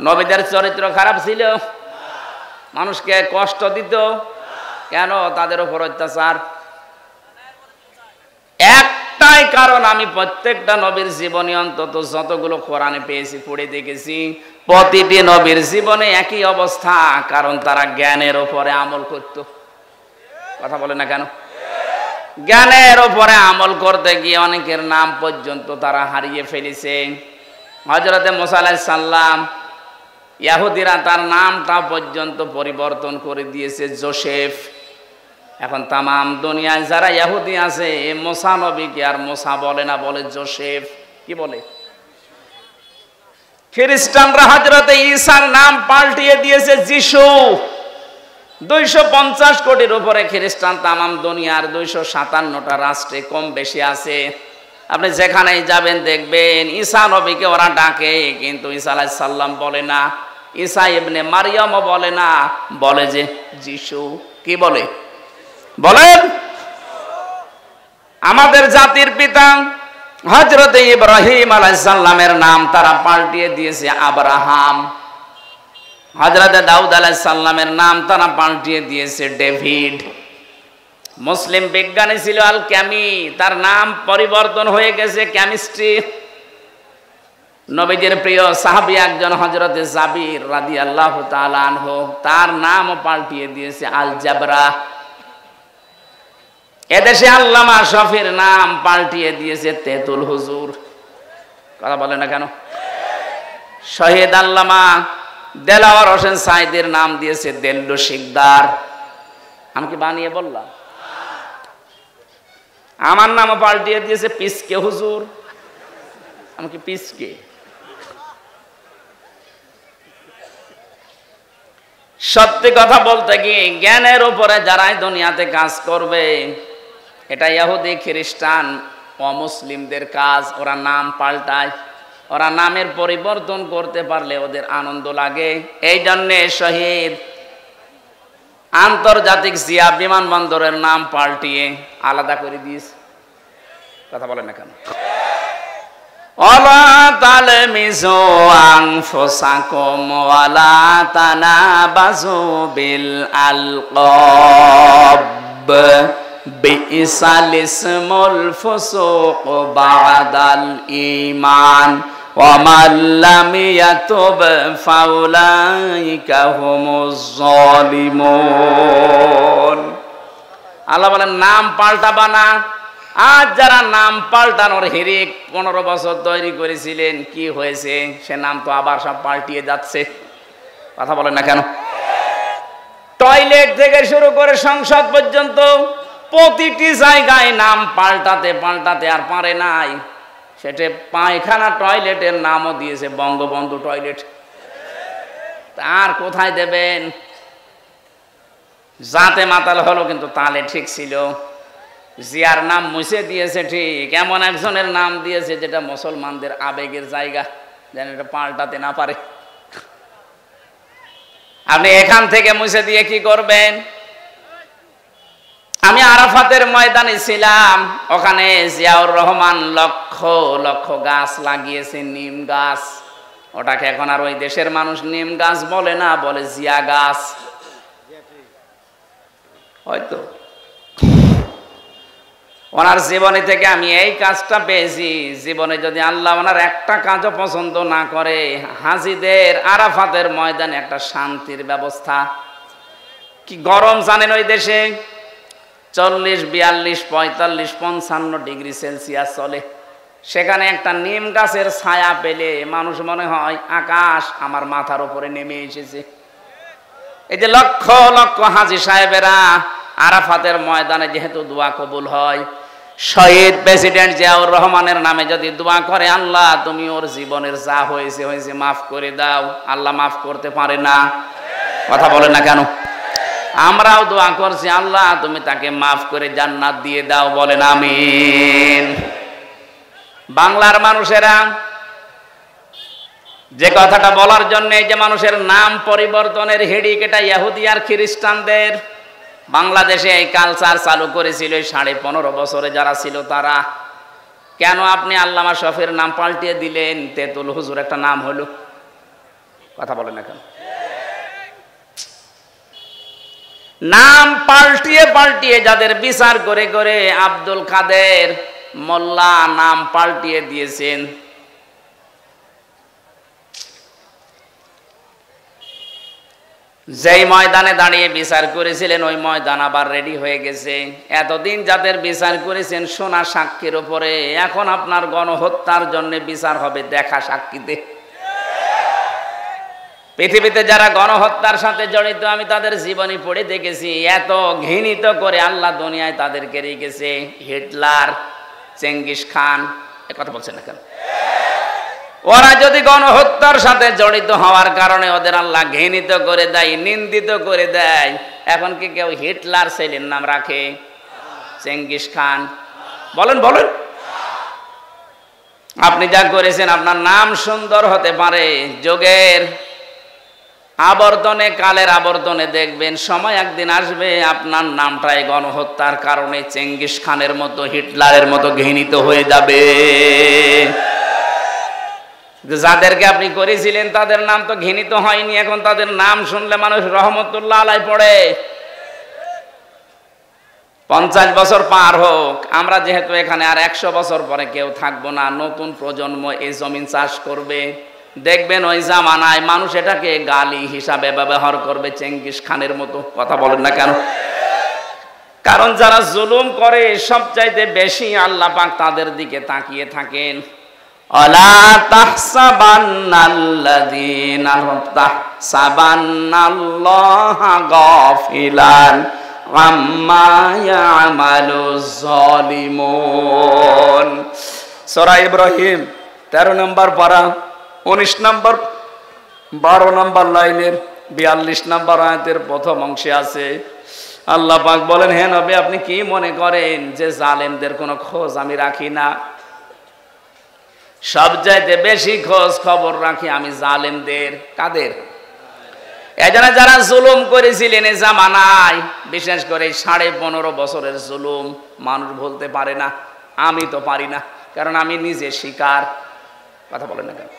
A: নবীদের চরিত্র খারাপ ছিল? মানুষকে কষ্ট দিত? কেন তাদের উপর অত্যাচার? একটাই কারণ, আমি প্রত্যেকটা নবীর জীবনে অন্তত যতগুলো কোরআনে পেয়েছি, পড়ে দেখেছি, প্রতিটি নবীর জীবনে একই অবস্থা, কারণ তারা জ্ঞানের উপরে আমল করত। কথা বলে না কেন? জ্ঞানের উপরে আমল করতে গিয়ে অনেকের নাম পর্যন্ত তারা হারিয়ে ফেলেছে। হযরতে মুসা আলাইহিস সালাম, ইহুদিরা তার নামটা পর্যন্ত পরিবর্তন করে দিয়েছে জোসেফ। এখন তামাম দুনিয়ায় যারা ইহুদি আছে, মুসা নবীকে আর মুসা বলে না, বলে জোসেফ। কি বলে? খ্রিস্টানরা হযরতে ঈসার নাম পাল্টিয়ে দিয়েছে যিশু। 250 কোটির উপরে খ্রিস্টান তামাম দুনিয়ার 257টা রাষ্ট্রে কম বেশি আছে। আপনি যেখানেই যাবেন দেখবেন ঈসা নবীকে ওরা ডাকে, কিন্তু ঈসা আলাইহিস সালাম বলে না, ঈসা ইবনে মারইয়ামও বলে না, বলে যে যিশু। কি বলে? বলেন। আমাদের জাতির পিতা হযরতে ইব্রাহিম আলাইহিস সালামের নাম তারা পাল্টিয়ে দিয়েছে আব্রাহাম। হযরতে দাউদ আলাইহিস সালামের নাম তারা পাল্টিয়ে দিয়েছে ডেভিড। মুসলিম বিজ্ঞানী ছিল আল ক্যামি, তার নাম পরিবর্তন হয়ে গেছে কেমিস্ট্রি। নবীজির প্রিয় সাহাবী একজন হযরতে জাবির রাদিয়াল্লাহু তাআলা আনহু, তার নামও পাল্টিয়ে দিয়েছে আল জাবরা। এদেশে আল্লামা শফির নাম পাল্টিয়ে দিয়েছে তেতুল হুজুর। কথা বলে না কেন? শহীদ আল্লামা দেলাওয়ার হোসেন সাইদের নাম দিয়েছে দেল্লু শিকদার। আমি কি বানিয়ে বললাম? আমার নামও পাল্টিয়ে দিয়েছে পিসকে হুজুর। আমি কি পিসকে? সত্যি কথা বলতে কি, জ্ঞানের উপরে যারাই দুনিয়াতে কাজ করবে, এটা ইহুদি, খ্রিস্টান, অমুসলিমদের কাজ। ওরা নাম পাল্টায়, ওরা নামের পরিবর্তন করতে পারলে ওদের আনন্দ লাগে। এই জন্যে শহীদ আন্তর্জাতিক জিয়া বিমানবন্দরের নাম পাল্টিয়ে আলাদা করে দিয়েছে। কথা বলেন না কেন? ওয়ালা তালমিজু আনফুসাকুম ওয়ালা তানাবাজু বিল আলকাব বিইসাল ইসমুল ফুসুক বাদাল ঈমান ওয়া মান লাম ইয়াতুব ফাউলাইকা হুমুজ জালিমুন। আল্লাহ বলেন নাম পাল্টাবা না। আজ যারা নাম পাল্টানোর হিরিক 15 বছর তৈরি করেছিলেন, কি হয়েছে? সে নাম তো আবার সব পাল্টিয়ে যাচ্ছে। কথা বলেন না কেন? টয়লেট থেকে শুরু করে সংসদ পর্যন্ত প্রতিটি জায়গায় নাম পাল্টাতে পাল্টাতে আর পারে নাই। সেটা পায়খানা টয়লেটের নামও দিয়েছে বঙ্গবন্ধু টয়লেট। আর কোথায় দেবেন? জাতে মাতাল হলো কিন্তু তালে ঠিক ছিল। জিয়ার নাম মুছে দিয়েছে ঠিক, এমন একজনের নাম দিয়েছে যেটা মুসলমানদের আবেগের জায়গা, যেন এটা পাল্টাতে না পারে। আপনি এখান থেকে মুছে দিয়ে কি করবেন? আমি আরাফাতের ময়দানে ছিলাম, ওখানে জিয়াউর রহমান লক্ষ লক্ষ গাছ লাগিয়েছে, নিম গাছ। ওটাকে এখন আর ওই দেশের মানুষ নিম গাছ বলে না, বলে জিয়া গাছ। হয়তো ওনার জীবনী থেকে আমি এই কাজটা পেয়েছি, জীবনে যদি আল্লাহ ওনার একটা কাজও পছন্দ না করে, হাজিদের আরাফাতের ময়দানে একটা শান্তির ব্যবস্থা। কি গরম জানেন ওই দেশে? 40, 42, 45, 55 ডিগ্রি সেলসিয়াস চলে। সেখানে একটা নিম গাছের ছায়া পেলে মানুষ মনে হয় আকাশ আমার মাথার উপরে নেমে এসেছে। এই যে লক্ষ লক্ষ হাজী সাহেবেরা আরাফাতের ময়দানে যেহেতু দোয়া কবুল হয়, শহীদ প্রেসিডেন্ট জিয়াউর রহমানের নামে যদি দোয়া করে, আল্লাহ তুমি ওর জীবনের যা হয়েছে হয়েছে মাফ করে দাও, আল্লাহ মাফ করতে পারে না? কথা বলে না কেন? আমরাও দোয়া করছি, আল্লাহ তুমি তাকে মাফ করে জান্নাত দিয়ে দাও, বলেন আমিন। বাংলার মানুষেরা যে কথাটা বলার জন্য, এই যে মানুষের নাম পরিবর্তনের হেডিক, এটা ইহুদি আর খ্রিস্টানদের। বাংলাদেশে এই কালচার চালু করেছিল 15.5 বছরে যারা ছিল তারা। কেন আপনি আল্লামা শফির নাম পাল্টিয়ে দিলেন? তেতুল হুজুর একটা নাম হলো। কথা বলেন না কেন? নাম পাল্টিয়ে পাল্টিয়ে যাদের বিচার করে করে আব্দুল কাদের মোল্লা নাম পাল্টিয়ে দিয়েছেন। যেই ময়দানে দাঁড়িয়ে বিচার করেছিলেন ওই ময়দান আবার রেডি হয়ে গেছে। এতদিন যাদের বিচার করেছেন সোনা সাক্ষীর উপরে, এখন আপনার গণহত্যার জন্য বিচার হবে দেখা সাক্ষীতে। পৃথিবীতে যারা গণহত্যার সাথে জড়িত, আমি তাদের জীবনী পড়ে দেখেছি। এত ঘৃণিত করে আল্লাহ দুনিয়ায় তাদেরকে রেখেছে। হিটলার, চেঙ্গিস খান, এ কথা বলছেন না কেন? ওরা যদি গণহত্যার সাথে জড়িত হওয়ার কারণে ওদের আল্লাহ ঘৃণিত করে দেয়, নিন্দিত করে দেয়, এখন কি কেউ হিটলার ছেলের নাম রাখে? Genghis Khan? বলেন বলেন। আপনি যা করেছেন আপনার নাম সুন্দর হতে পারে, যোগের আবর্তনে, কালের আবর্তনে দেখবেন সময় একদিন আসবে আপনার নামটাই গণহত্যার কারণে চেঙ্গিস খানের মতো, হিটলারের মতো ঘৃণিত হয়ে যাবে। যাদেরকে আপনি করেছিলেন তাদের নাম তো ঘৃণিত হয়নি, এখন তাদের নাম শুনলে মানুষ রহমতুল্লাহ আলাই পড়ে। 50 বছর পার হোক, আমরা যেহেতু এখানে আর 100 বছর পরে কেউ থাকবো না, নতুন প্রজন্ম এই জমিন চাষ করবে, দেখবেন ওই জামানায় মানুষ এটাকে গালি হিসাবে ব্যবহার করবে চেঙ্গিস খানের মতো। কথা বলেন না কেন? কারণ যারা জুলুম করে সবচাইতে বেশি আল্লাহ পাক তাদের দিকে তাকিয়ে থাকেন। আলা তাহসাবান্নাল্লাযীনা তাহসাবান্নাল্লাহা গাফিলান আম্মা ইয়ামালুজ জালিমুন। সূরা ইব্রাহিম 13 নম্বর পারা 19 নম্বর 12 নম্বর লাইনের 42 নম্বর আয়াতের প্রথম অংশে আছে আল্লাহ পাক বলেন, হে নবী আপনি কি মনে করেন যে জালেমদের কোনো খোঁজ আমি রাখি না? সবচাইতে বেশি খোঁজ খবর রাখি আমি জালেমদের। কাদের? এজন্য যারা জুলুম করেছিলেন এই জামানায়, বিশেষ করে 15.5 বছরের জুলুম মানুষ বলতে পারে না, আমি তো পারি না, কারণ আমি নিজে শিকার। কথা বলেন না কেন?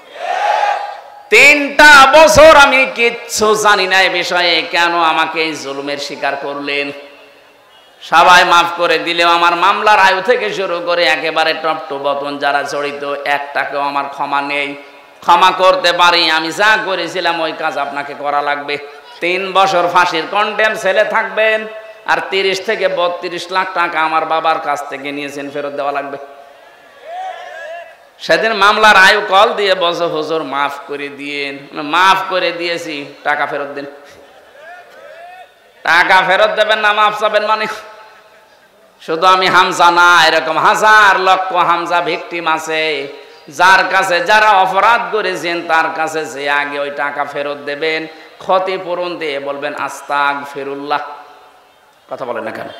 A: 3টা বছর আমি কিচ্ছু জানি না এ বিষয়ে, কেন আমাকে এই জুলুমের শিকার করলেন? সবাই মাফ করে দিলেও আমার মামলার আয়ু থেকে শুরু করে একেবারে টপ টু বটন যারা জড়িত, একটাকেও আমার ক্ষমা নেই। ক্ষমা করতে পারি, আমি যা করেছিলাম ওই কাজ আপনাকে করা লাগবে। 3 বছর ফাঁসির কন্ডেম ছেলে থাকবেন, আর 30 থেকে 32 লাখ টাকা আমার বাবার কাছ থেকে নিয়েছেন, ফেরত দেওয়া লাগবে। সেদিন মামলার আয়ু কল দিয়ে বসে, হুজুর মাফ করে দিয়েন। মাফ করে দিয়েছি, টাকা ফেরত দিন। টাকা ফেরত দেবেন না মাফ চাবেন মানে? শুধু আমি হামজা না, এরকম হাজার লক্ষ হামজা ভিকটিম আছে, যার কাছে যারা অপরাধ করেছেন তার কাছে যে আগে ওই টাকা ফেরত দেবেন, ক্ষতিপূরণ দিয়ে বলবেন আস্তাগফিরুল্লাহ। কথা বলেন না কেন?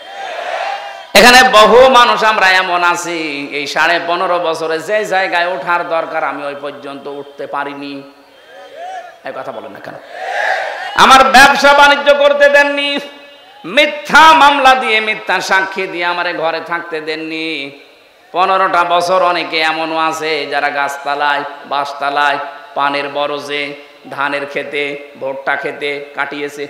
A: এখানে বহু মানুষ আমরা এমন আছি, এই 15.5 বছরে যে জায়গায় ওঠার দরকার আমি ওই পর্যন্ত উঠতে পারিনি। এই কথা বলেন না কেন? আমার ব্যবসা বাণিজ্য করতে দেননি, মিথ্যা মামলা দিয়ে মিথ্যা সাক্ষী দিয়ে আমারে ঘরে থাকতে দেননি। 15টা বছর অনেকে এমনও আছে যারা গাছতলায়, বাঁশতলায়, পানের বরজে, ধানের খেতে, ভুট্টা খেতে কাটিয়েছে।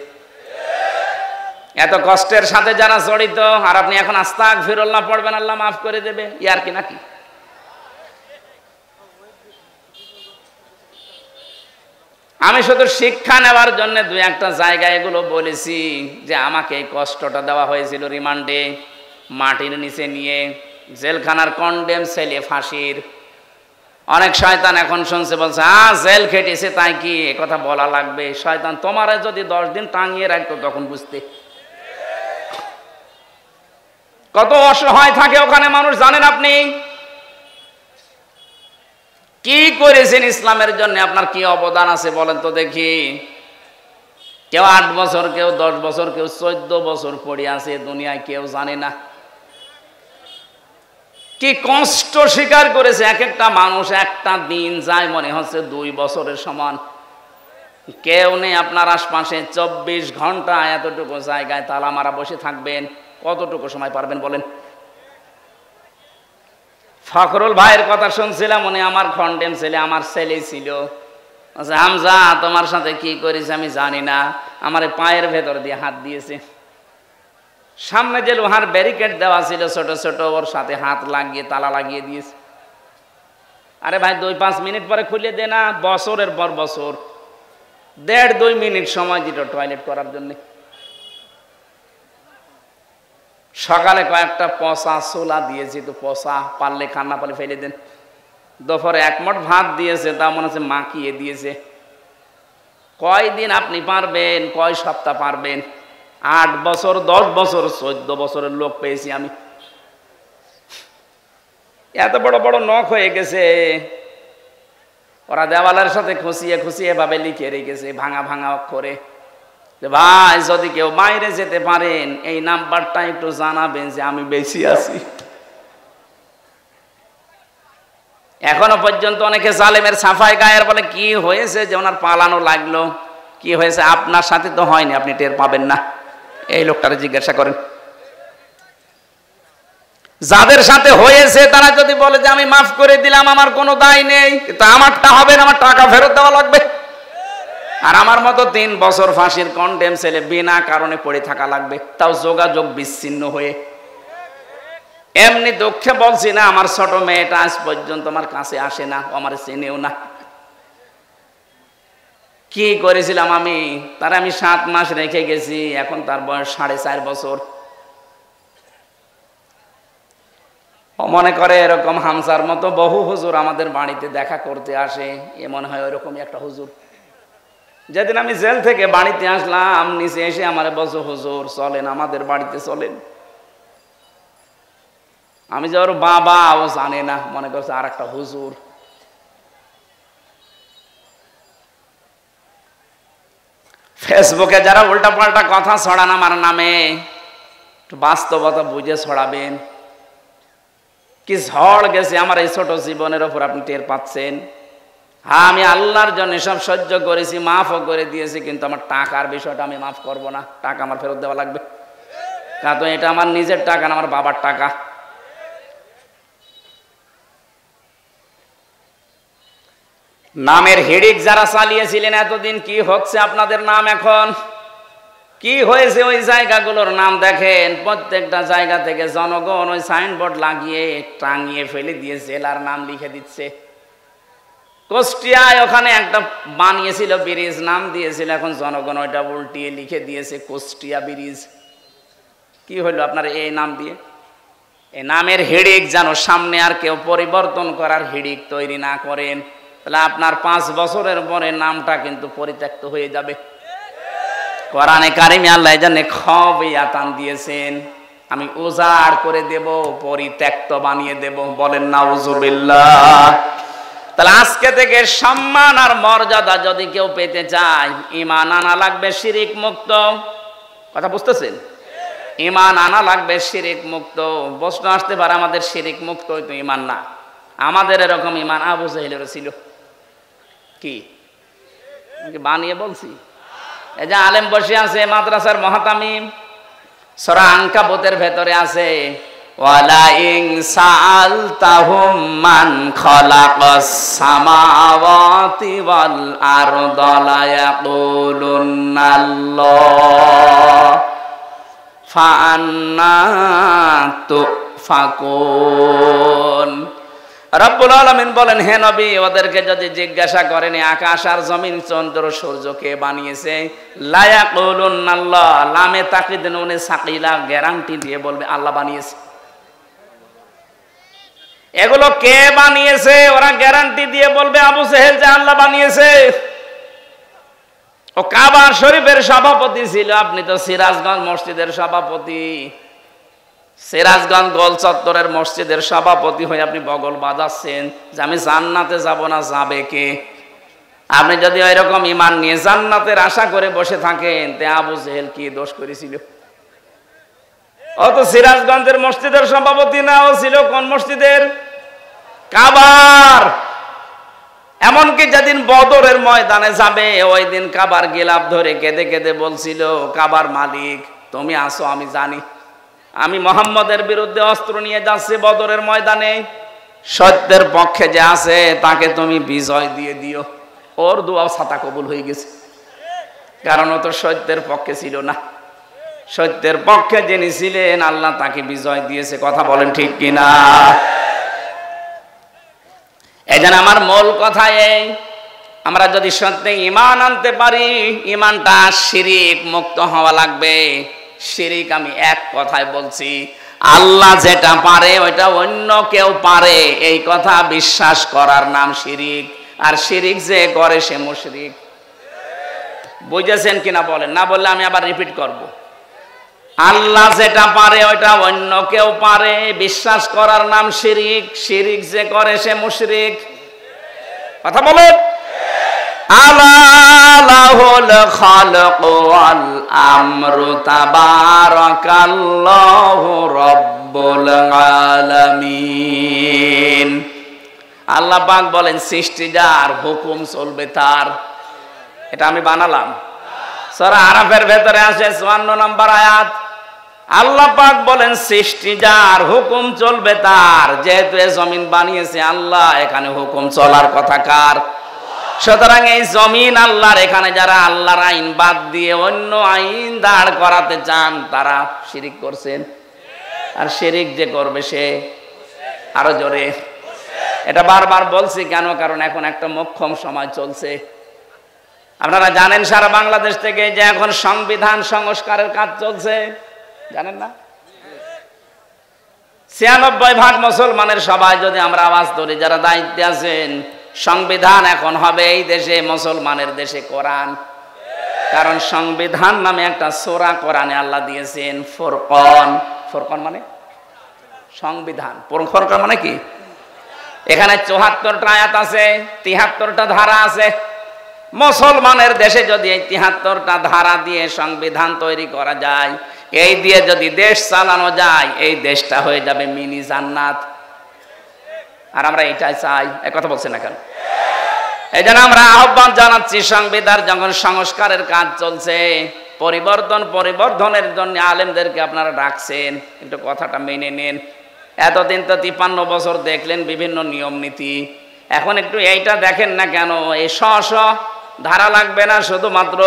A: এত কষ্টের সাথে যারা জড়িত, আর আপনি এখন আস্তাগফিরুল্লাহ পড়বেন আল্লাহ মাফ করে দেবে, ইয়ার কি নাকি? আমি শুধু শিক্ষা নেওয়ার জন্য 2-1টা জায়গায় এগুলো বলেছি যে আমাকে এই কষ্টটা দেওয়া হয়েছিল রিমান্ডে, মাটির নিচে নিয়ে, জেলখানার কন্ডেম ছেলে ফাঁসির। অনেক শয়তান এখন শুনছে, বলছে জেল খেটেছে তাই কি এ কথা বলা লাগবে? শয়তান তোমারে যদি 10 দিন টাঙিয়ে রাখতো তখন বুঝতে। কত অসহায় থাকে ওখানে মানুষ জানেন আপনি? কি করেছেন ইসলামের জন্য, আপনার কি অবদান আছে বলেন তো দেখি। কেউ 8 বছর, কেউ 10 বছর, কেউ 14 বছর পড়ে আছে দুনিয়ায়, কেউ জানে না কি কষ্ট স্বীকার করেছে। এক একটা মানুষ একটা দিন যায় মনে হচ্ছে 2 বছরের সমান। কেউ নেই আপনার আশপাশে, 24 ঘন্টা এতটুকু জায়গায় তালা মারা বসে থাকবেন, কতটুকু সময় পারবেন বলেন? ফখরুল ভাইয়ের কথা শুনছিলাম, উনি আমার খন্ডেম ছেলে, আমার ছেলে ছিল। আচ্ছা হামজা তোমার সাথে কি করেছে আমি জানি না, আমার পায়ের ভেতর দিয়ে হাত দিয়েছে। সামনে যে লোহার ব্যারিকেড দেওয়া ছিল ছোট ছোট, ওর সাথে হাত লাগিয়ে তালা লাগিয়ে দিয়েছে। আরে ভাই 2-5 মিনিট পরে খুলে দে না, বছরের পর বছর 1.5-2 মিনিট সময় দিল টয়লেট করার জন্য। সকালে কয়েকটা পচা ছোলা দিয়েছি, তো পচা, পারলে খান না পারলে ফেলে দেন। দুপুরে 1 মুঠ ভাত দিয়েছে, তা মনে হচ্ছে মাখিয়ে দিয়েছে। কয়দিন আপনি পারবেন, কয় সপ্তাহ পারবেন? 8 বছর, 10 বছর, 14 বছরের লোক পেয়েছি আমি। এত বড় বড় নখ হয়ে গেছে, ওরা দেওয়ালের সাথে খুশিয়ে খুশিয়ে এভাবে লিখে রেখেছে ভাঙা ভাঙা অক্ষরে, ভাই যদি কেউ বাইরে যেতে পারেন এই নাম্বারটা একটু জানাবেন যে আমি বেশি আছি। এখনো পর্যন্ত অনেকে জালেমের সাফাই গায়ের বলে কি হয়েছে যে ওনার পালানো লাগলো, কি হয়েছে? আপনার সাথে তো হয়নি, আপনি টের পাবেন না। এই লোকটারে জিজ্ঞাসা করেন। যাদের সাথে হয়েছে তারা যদি বলে যে আমি মাফ করে দিলাম, আমার কোনো দায় নেই, কিন্তু আমারটা হবে না, আমার টাকা ফেরত দেওয়া লাগবে। আর আমার মতো 3 বছর ফাঁসির কন্ডেম ছেলে বিনা কারণে পড়ে থাকা লাগবে, তাও যোগাযোগ বিচ্ছিন্ন হয়ে। এমনি দুঃখে বলছি না, আমার ছোট মেয়েটা আজ পর্যন্ত আমার কাছে আসে না, আমার চেনেও না। কি করেছিলাম আমি? তার আমি 7 মাস রেখে গেছি, এখন তার বয়স 4.5 বছর। মনে করে এরকম হামসার মতো বহু হুজুর আমাদের বাড়িতে দেখা করতে আসে, এ মনে হয় ওরকমই একটা হুজুর। যেদিন আমি জেল থেকে বাড়িতে আসলাম, নিচে এসে আমার বলছে হুজুর চলেন আমাদের বাড়িতে চলেন। আমি যে ওর বাবা, ও জানে না, মনে করছে আর একটা হুজুর। ফেসবুকে যারা উল্টা পাল্টা কথা ছড়ান আমার নামে, বাস্তবতা বুঝে ছড়াবেন। কি ঝড় গেছে আমার এই ছোট জীবনের ওপর, আপনি টের পাচ্ছেন। হ্যাঁ, আমি আল্লাহর জন্য সব সহ্য করেছি, মাফও করে দিয়েছি, কিন্তু আমার টাকার বিষয়টা আমি মাফ করব না, টাকা আমার ফেরত দেওয়া লাগবে। কারণ এটা আমার নিজের টাকা না, আমার বাবার টাকা। নামের হিড়িক যারা চালিয়েছিলেন এতদিন, কি হচ্ছে আপনাদের নাম এখন? কি হয়েছে ওই জায়গাগুলোর নাম দেখেন। প্রত্যেকটা জায়গা থেকে জনগণ ওই সাইনবোর্ড লাগিয়ে টাঙিয়ে ফেলে দিয়ে জেলার নাম লিখে দিচ্ছে। কুষ্টিয়ায় ওখানে একটা বানিয়েছিল ব্রিজ, নাম দিয়েছিল, এখন জনগণ ওইটা উল্টিয়ে লিখে দিয়েছে কুষ্টিয়া ব্রিজ। কি হলো আপনার এই নাম দিয়ে? এই নামের হিড়িক যেন সামনে আর কেউ পরিবর্তন করার হিড়িক তৈরি না করেন, তাহলে আপনার 5 বছরের পরে নামটা কিন্তু পরিত্যক্ত হয়ে যাবে। কোরআনে কারিমে আল্লাহ জানে খবিয়াতান দিয়েছেন, আমি উজাড় করে দেব, পরিত্যক্ত বানিয়ে দেব। বলেন নাউজুবিল্লাহ। তাহলে আজকে থেকে সম্মান আর মর্যাদা যদি কেউ পেতে চায়, ঈমান আনা লাগবে শিরিক মুক্ত। কথা বুঝতেছেন? ঈমান আনা লাগবে শিরিক মুক্ত। প্রশ্ন আসতে পারে আমাদের শিরিক মুক্ত হয়তো ঈমান না। আমাদের এরকম ঈমান আবু জাহেলেরও ছিল। কি বানিয়ে বলছি? এই যে আলেম বসে আছে মাদ্রাসার মুহতামিম, সূরা আনকাবুতের ভেতরে আছে ওয়ালা ইন সাআলতাহুম মান খালাকাস সামাওয়াতি ওয়াল আরদা লা ইয়াকুলুনাল্লাহ ফাআন্না তুফাকুন। রব্বুল আলামিন বলেন, হে নবী, ওদেরকে যদি জিজ্ঞাসা করেন আকাশ আর জমিন চন্দ্র সূর্য কে বানিয়েছে, লা ইয়াকুলুনাল্লাহ, লামে তাকিদ নুনে সাকিলা, গ্যারান্টি দিয়ে বলবে আল্লাহ বানিয়েছে। এগুলো কে বানিয়েছে? ওরা গ্যারান্টি দিয়ে বলবে আবু জাহেল যে আল্লাহ বানিয়েছে। ও কাবা শরীফের সভাপতি ছিল, আপনি তো সিরাজগঞ্জ মসজিদের সভাপতি। সিরাজগঞ্জ গোল চত্বরের মসজিদের সভাপতি হয়ে আপনি বগল বাজাচ্ছেন যে আমি জান্নাতে যাব না, যাবে কে? আপনি যদি ওই রকম ঈমান নিয়ে জান্নাতের আশা করে বসে থাকেন, তে আবু জাহেল কি দোষ করেছিল? ও তো সিরাজগঞ্জের মসজিদের সভাপতি না, ও ছিল কোন মসজিদের? কাবার। এমনকি যেদিন বদরের ময়দানে যাবে, ওই দিন কাবার গিলাফ ধরে কেঁদে কেঁদে বলছিল, কাবার মালিক তুমি আসো, আমি জানি আমি মুহাম্মদের বিরুদ্ধে অস্ত্র নিয়ে যাচ্ছি বদরের ময়দানে, সত্যের পক্ষে যে আছে তাকে তুমি বিজয় দিয়ে দিও। ওর দোয়া ছাতা কবুল হয়ে গেছে, কারণ ও তো সত্যের পক্ষে ছিল না। সত্যের পক্ষে যিনি ছিলেন আল্লাহ তাকে বিজয় দিয়েছে। কথা বলেন ঠিক কিনা? এই জন্য আমার মূল কথা এই, আমরা যদি সত্যি ঈমান আনতে পারি, ঈমানটা শিরিক মুক্ত হওয়া লাগবে। শিরিক আমি এক কথায় বলছি, আল্লাহ যেটা পারে ওইটা অন্য কেউ পারে, এই কথা বিশ্বাস করার নাম শিরিক। আর শিরিক যে করে সে মুশরিক। বুঝেছেন কিনা বলেন? না বললে আমি আবার রিপিট করব। আল্লাহ যেটা পারে ওইটা অন্য কেউ পারে, বিশ্বাস করার নাম শিরিক। শিরিক যে করে সে মুশরিক। কথা বলেন। আলাহুল খালকু ওয়াল আমরু তাবারাকাল্লাহু রাব্বুল আলামিন। আল্লাহ পাক বলেন সৃষ্টি যার, হুকুম চলবে তার। এটা আমি বানালাম। সূরা আরাফের ভেতরে আছে 54 নম্বর আয়াত। আল্লাহ পাক বলেন সৃষ্টি যার, হুকুম চলবে তার। যেহেতু এই জমিন বানিয়েছে আল্লাহ, এখানে হুকুম চলার কথা কার? সুতরাং এই জমিন আল্লাহর, এখানে যারা আল্লাহর আইন বাদ দিয়ে অন্য আইন দাঁড় করাতে চান তারা শিরিক করছেন। আর শিরিক যে করবে সে আরো জোরে। এটা বারবার বলছি কেন? কারণ এখন একটা মোক্ষম সময় চলছে। আপনারা জানেন সারা বাংলাদেশ থেকে যে এখন সংবিধান সংস্কারের কাজ চলছে, জানেন না? 96% মুসলমানের সবাই যদি আমরা আওয়াজ ধরি, যারা দায়িত্বে আছেন, সংবিধান এখন হবে এই দেশে মুসলমানের দেশে কোরআন। কারণ সংবিধান নামে একটা সূরা কোরআনে আল্লাহ দিয়েছেন, ফুরকান। ফুরকান মানে সংবিধান। ফুরকান মানে কি? এখানে 74টা আয়াত আছে, 73টা ধারা আছে। মুসলমানের দেশে যদি এই 73টা ধারা দিয়ে সংবিধান তৈরি করা যায়, এই দিয়ে যদি দেশ চালানো যায়, এই দেশটা হয়ে যাবে মিনি জান্নাত। আর আমরা এটাই চাই। এক কথা বলছেন না কেন? এই জন্য আমরা আহ্বান জানাচ্ছি, সংবিধান যখন সংস্কারের কাজ চলছে, পরিবর্ধনের জন্য আলেমদেরকে আপনারা ডাকছেন, একটু কথাটা মেনে নেন। এতদিন তো 53 বছর দেখলেন বিভিন্ন নিয়ম নীতি, এখন একটু এইটা দেখেন না কেন? এই ধারা লাগবে না, শুধুমাত্র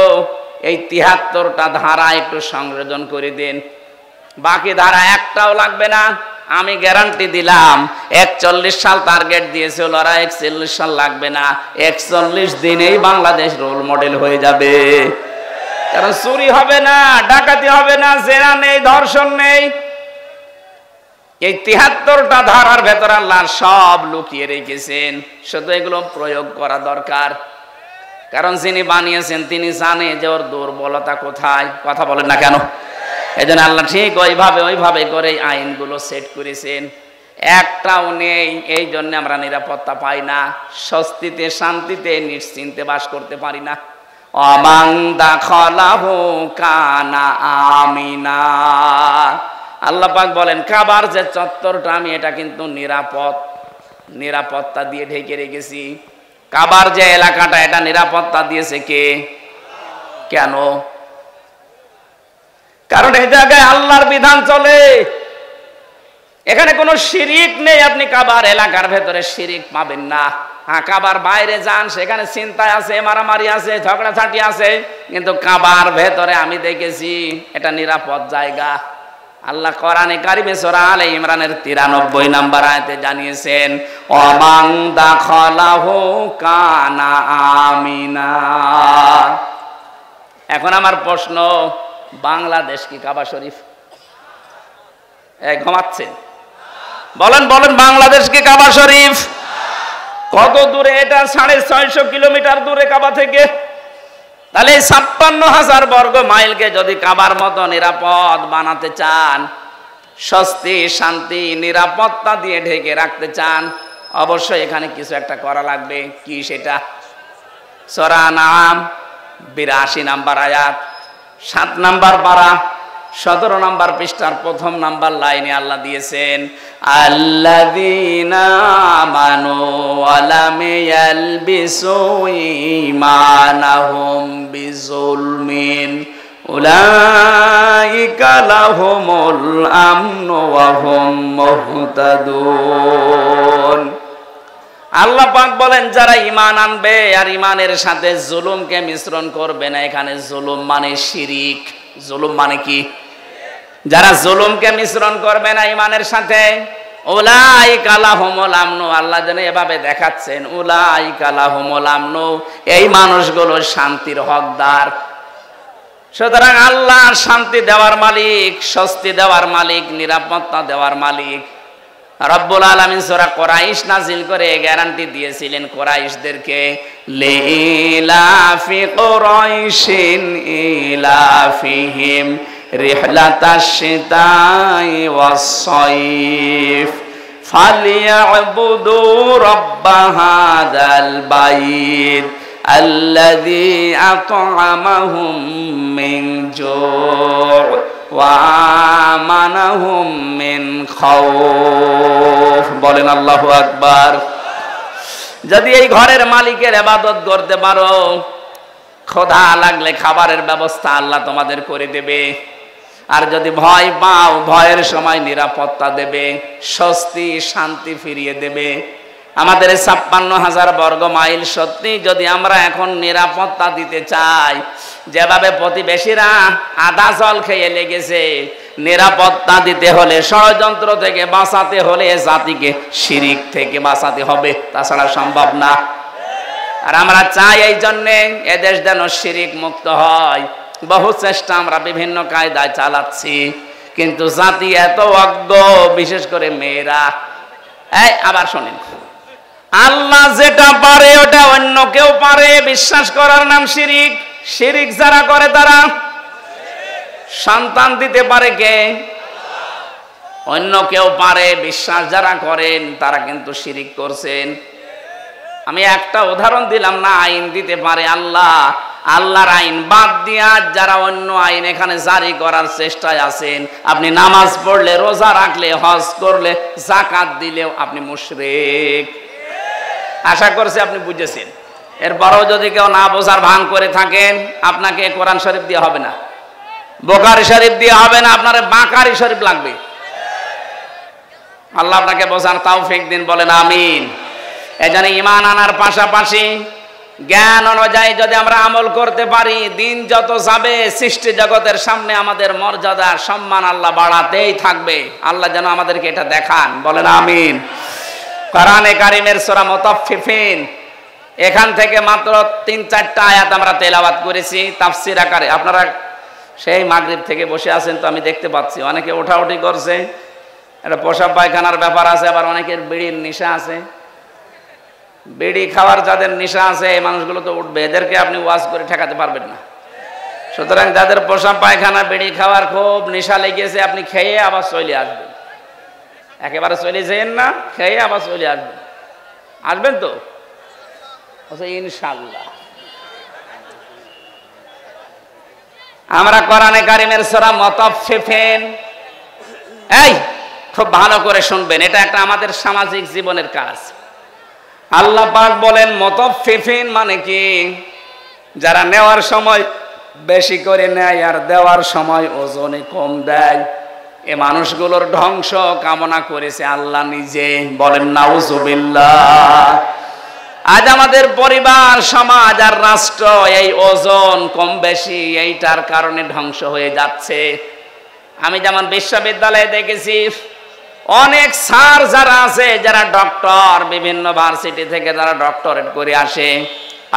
A: এই 73টা ধারা একটু সংযোজন করে দিন। বাকি ধারা একটাও লাগবে না। আমি গ্যারান্টি দিলাম, 41 সাল টার্গেট দিয়েছিল, ওরা 41 সাল লাগবে না, 41 দিনেই বাংলাদেশ রোল মডেল হয়ে যাবে। কারণ চুরি হবে না, ডাকাতি হবে না, জেনা নেই, ধর্ষণ নেই। এই 73টা ধারার ভেতর আল্লাহ সব লুকিয়ে রেখেছেন, শুধু এগুলো প্রয়োগ করা দরকার। কারণ যিনি বানিয়েছেন তিনি জানে যে ওর দুর্বলতা কোথায়। কথা বলেন না কেন? এই জন্য আল্লাহ ঠিক ওইভাবে করে আইনগুলো সেট করেছেন, একটাও নেই। এই জন্য আমরা নিরাপত্তা পাই না, স্বস্তিতে শান্তিতে নিশ্চিন্তে বাস করতে পারি না। অমাং দাখালাহু কানা আমিনা। আল্লাহ পাক বলেন কাবার যে চত্বরটা আমি এটা কিন্তু নিরাপত্তা দিয়ে ঢেকে রেখেছি। কাবার যে এলাকাটা এটা নিরাপত্তা দিয়েছে কে? কেন? কারণ এই জায়গায় আল্লাহর বিধান চলে, এখানে কোনো শিরিক নেই। আপনি কাবার এলাকার ভেতরে শিরিক পাবেন না। হ্যাঁ, কাবার বাইরে যান, সেখানে চিন্তায় আছে, মারামারি আছে, ঝগড়াঝাটি আছে, কিন্তু কাবার ভেতরে আমি দেখেছি এটা নিরাপদ জায়গা। আল্লাহ কোরআনে কারিমে সূরা আলে ইমরানের 93 নম্বর আয়াতে জানিয়েছেন ওয়ামান দাখালাহু কানা আমিনা। এখন আমার প্রশ্ন, বাংলাদেশ কি কাবা শরীফ? ঘুমাচ্ছেন? বলেন বাংলাদেশ কি কাবা শরীফ? কত দূরে এটা? 650 কিলোমিটার দূরে কাবা থেকে। তাহলে 56,000 বর্গ মাইলকে যদি কাবার মতো নিরাপদ বানাতে চান, স্বস্তি শান্তি নিরাপত্তা দিয়ে ঢেকে রাখতে চান, অবশ্যই এখানে কিছু একটা করা লাগবে। কি সেটা? সূরা আনআম 82 নম্বর আয়াত, 7 নম্বর পারা, 17 নম্বর পৃষ্ঠার 1ম নম্বর লাইনে আল্লাহ দিয়েছেন আল্লাযীনা আমানু ওয়া লাম ইয়ালবিসু ঈমানাহুম বিযুলমিন উলাইকা লাহুমুল আমনু ওয়া হুম মুহতাদুন। আল্লাহ পাক বলেন যারা ঈমান আনবে আর ঈমানের সাথে জুলুমকে মিশ্রণ করবে না। এখানে জুলুম মানে শিরিক। জুলুম মানে কি? যারা জুলুমকে মিশ্রণ করবে না ঈমানের সাথে, উলাইকা লাহুমুল আমনু। আল্লাহ যেন এভাবে দেখাচ্ছেন উলাইকা লাহুমুল আমনু, এই মানুষগুলো শান্তির হকদার। সুতরাং আল্লাহ শান্তি দেওয়ার মালিক, স্বস্তি দেওয়ার মালিক, নিরাপত্তা দেওয়ার মালিক। রব্বুল আলামিন সূরা কুরাইশ নাজিল করে গ্যারান্টি দিয়েছিলেন কুরাইশদেরকে, লিলাফি কুরাইশিন ইলাফিহিম রিহলাতাশ শিতাই ওয়াস সাইফ ফালিয়াবুদু রাব্ব হাযাল বাইত আল্লাযী আত'আমাহুম মিন জু' ওয়া আমানাহুম মিন খাউফ। বলেন আল্লাহু আকবার। যদি এই ঘরের মালিকের ইবাদত করতে পারো, ক্ষুধা লাগলে খাবারের ব্যবস্থা আল্লাহ তোমাদের করে দেবে। আর যদি ভয় পাও, ভয়ের সময় নিরাপত্তা দেবে, স্বস্তি শান্তি ফিরিয়ে দেবে। আমাদের 56,000 বর্গ মাইল সত্যি যদি আমরা এখন নিরাপত্তা দিতে চাই, যেভাবে প্রতিবেশীরা আধা জল খেয়ে লেগেছে, নিরাপত্তা দিতে হলে, ষড়যন্ত্র থেকে বাঁচাতে হলে জাতিকে শিরিক থেকে বাঁচাতে হবে, তাছাড়া সম্ভব না। আর আমরা চাই এই জন্যে এদেশ যেন শিরিক মুক্ত হয়। বহু চেষ্টা আমরা বিভিন্ন কায়দায় চালাচ্ছি, কিন্তু জাতি এত অজ্ঞ, বিশেষ করে মেয়েরা। আবার শোনেন, আল্লাহ যেটা পারে ওটা অন্য কেউ পারে বিশ্বাস করার নাম শিরিক। শিরিক যারা করে তারা সন্তান দিতে পারে কে? অন্য কেউ পারে। বিশ্বাস যারা করেন তারা কিন্তু শিরিক করছেন। আমি একটা উদাহরণ দিলাম না, আইন দিতে পারে আল্লাহ। আল্লাহর আইন বাদ দিয়া যারা অন্য আইন এখানে জারি করার চেষ্টায় আছেন, আপনি নামাজ পড়লে, রোজা রাখলে, হজ করলে, যাকাত দিলেও আপনি মুশরিক। আশা করছি আপনি বুঝেছেন। এরপরেও যদি কেউ না বোঝার ভান করে থাকেন, আপনাকে কোরআন শরীফ দিয়ে হবে না, বুখারী শরীফ দিয়ে হবে না, আপনার বাকারি শরীফ লাগবে। আল্লাহ আপনাকে বোঝার তৌফিক দিন, বলেন আমিন। এজন্য ঈমান আনার পাশাপাশি জ্ঞান অনুযায়ী যদি আমরা আমল করতে পারি, দিন যত যাবে সৃষ্টি জগতের সামনে আমাদের মর্যাদা সম্মান আল্লাহ বাড়াতেই থাকবে। আল্লাহ যেন আমাদেরকে এটা দেখান, বলেন আমিন। কোরআনে কারিমের সূরা মুতাফফিফিন, এখান থেকে মাত্র 3-4টা আয়াত আমরা তেলাওয়াত করেছি তাফসীর আকারে। আপনারা সেই মাগরিব থেকে বসে আছেন তো, আমি দেখতে পাচ্ছি অনেকে ওঠাউঠি করছে। এটা পেশাব পায়খানার ব্যাপার আছে, আবার অনেকের বিড়ির নেশা আছে। বিড়ি খাওয়ার যাদের নেশা আছে এই মানুষগুলো তো উঠবে, এদেরকে আপনি ওয়াজ করে ঠেকাতে পারবেন না। সুতরাং যাদের পেশাব পায়খানা বিড়ি খাওয়ার খুব নেশা লেগেছে, আপনি খেয়ে আবার চলে আসবেন। একেবারে চলে যেন না, খেয়ে আবার চলে আসবেন। আসবেন তো? ইনশাআল্লাহ। আমরা কোরআনে কারিমের সূরা মুতাফফিফিন, এই খুব ভালো করে শুনবেন, এটা একটা আমাদের সামাজিক জীবনের কাজ। আল্লাহ পাক বলেন মুতাফফিফিন মানে কি? যারা নেওয়ার সময় বেশি করে নেয় আর দেওয়ার সময় ওজনে কম দেয়, এ মানুষগুলোর ধ্বংস কামনা করেছে আল্লাহ নিজে। বলেন নাউজুবিল্লাহ। আজ আমাদের পরিবার, সমাজ আর রাষ্ট্র এই ওজন কম বেশি এইটার কারণে ধ্বংস হয়ে যাচ্ছে। আমি যেমন বিশ্ববিদ্যালয়ে দেখেছি অনেক স্যার যারা আছে, যারা ডক্টর, বিভিন্ন ভার্সিটি থেকে যারা ডক্টরেট করে আসে,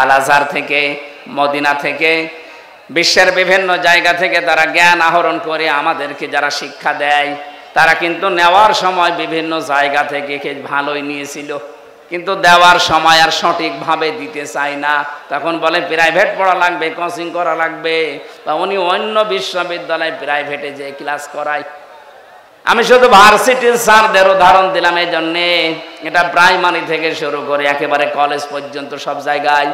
A: আল আজহার থেকে, মদিনা থেকে, বিশ্বের বিভিন্ন জায়গা থেকে তারা জ্ঞান আহরণ করে আমাদেরকে যারা শিক্ষা দেয়, তারা কিন্তু নেওয়ার সময় বিভিন্ন জায়গা থেকে ভালোই নিয়েছিল, কিন্তু দেওয়ার সময় আর সঠিকভাবে দিতে চায় না। তখন বলে প্রাইভেট পড়া লাগবে, কোচিং করা লাগবে, বা উনি অন্য বিশ্ববিদ্যালয়ে প্রাইভেটে যে ক্লাস করায়। আমি শুধু ভার্সিটির স্যারদের উদাহরণ দিলাম এই জন্যে, এটা প্রাইমারি থেকে শুরু করে একেবারে কলেজ পর্যন্ত সব জায়গায়,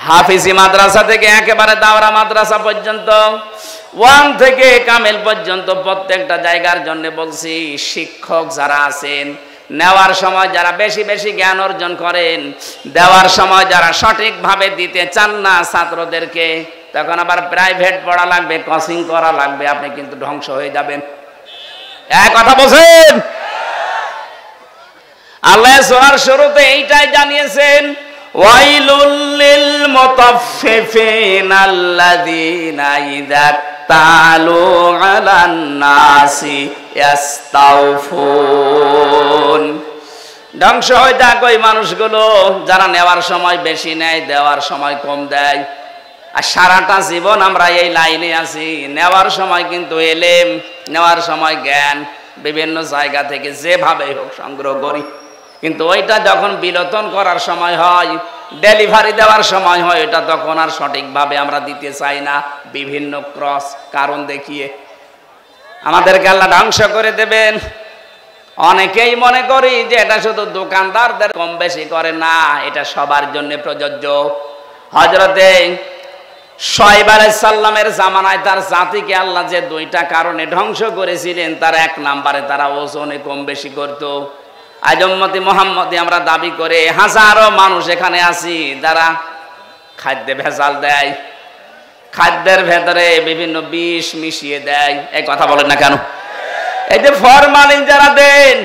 A: হাফিজি মাদ্রাসা থেকে একেবারে দাওরা মাদ্রাসা পর্যন্ত, 1 থেকে কামেল পর্যন্ত প্রত্যেকটা জায়গার জন্য বলছি, শিক্ষক যারা আছেন, নেওয়ার সময় যারা বেশি বেশি জ্ঞান অর্জন করেন, দেওয়ার সময় যারা সঠিকভাবে দিতে চান না ছাত্রদেরকে, তখন আবার প্রাইভেট পড়া লাগবে, কোচিং করা লাগবে, আপনি কিন্তু ধ্বংস হয়ে যাবেন। এক কথা বলছেন? আল্লাহ সূরার শুরুতে এইটাই জানিয়েছেন, ওয়াইলুল লিল মুতাফফিফিন আল্লাযীনা ইযা তালু আলান নাসি ইস্তাওফুন। ধ্বংস হয়ে যাক ওই মানুষগুলো যারা নেওয়ার সময় বেশি নেয়, দেওয়ার সময় কম দেয়। আর সারাটা জীবন আমরা এই লাইনে আছি, নেওয়ার সময় কিন্তু এলেম, নেওয়ার সময় জ্ঞান বিভিন্ন জায়গা থেকে যেভাবে হোক সংগ্রহ করি, কিন্তু ওইটা যখন বিলোপন করার সময় হয়, ডেলিভারি দেওয়ার সময় হয়, এটা তখন আর সঠিকভাবে আমরা দিতে চাই না, বিভিন্ন ক্রস কারণ দেখিয়ে আমাদেরকে আল্লাহ ধ্বংস করে দেবেন। অনেকেই মনে করি যে এটা শুধু দোকানদারদের কম বেশি করে, না, এটা সবার জন্য প্রযোজ্য। হযরতে শুআয়ব আলাইহিস সালামের জামানায় তার জাতিকে আল্লাহ যে 2টা কারণে ধ্বংস করেছিলেন, তার 1 নম্বরে তারা ওজনে কম বেশি করত। আজ উম্মতি মুহাম্মদী আমরা দাবি করে হাজারো মানুষ এখানে আছি যারা খাদ্যে ভেজাল দেয়, খাদ্যের ভেতরে বিভিন্ন বিষ মিশিয়ে দেয়। এই কথা বলেন না কেন? এই যে ফরমালিন যারা দেন,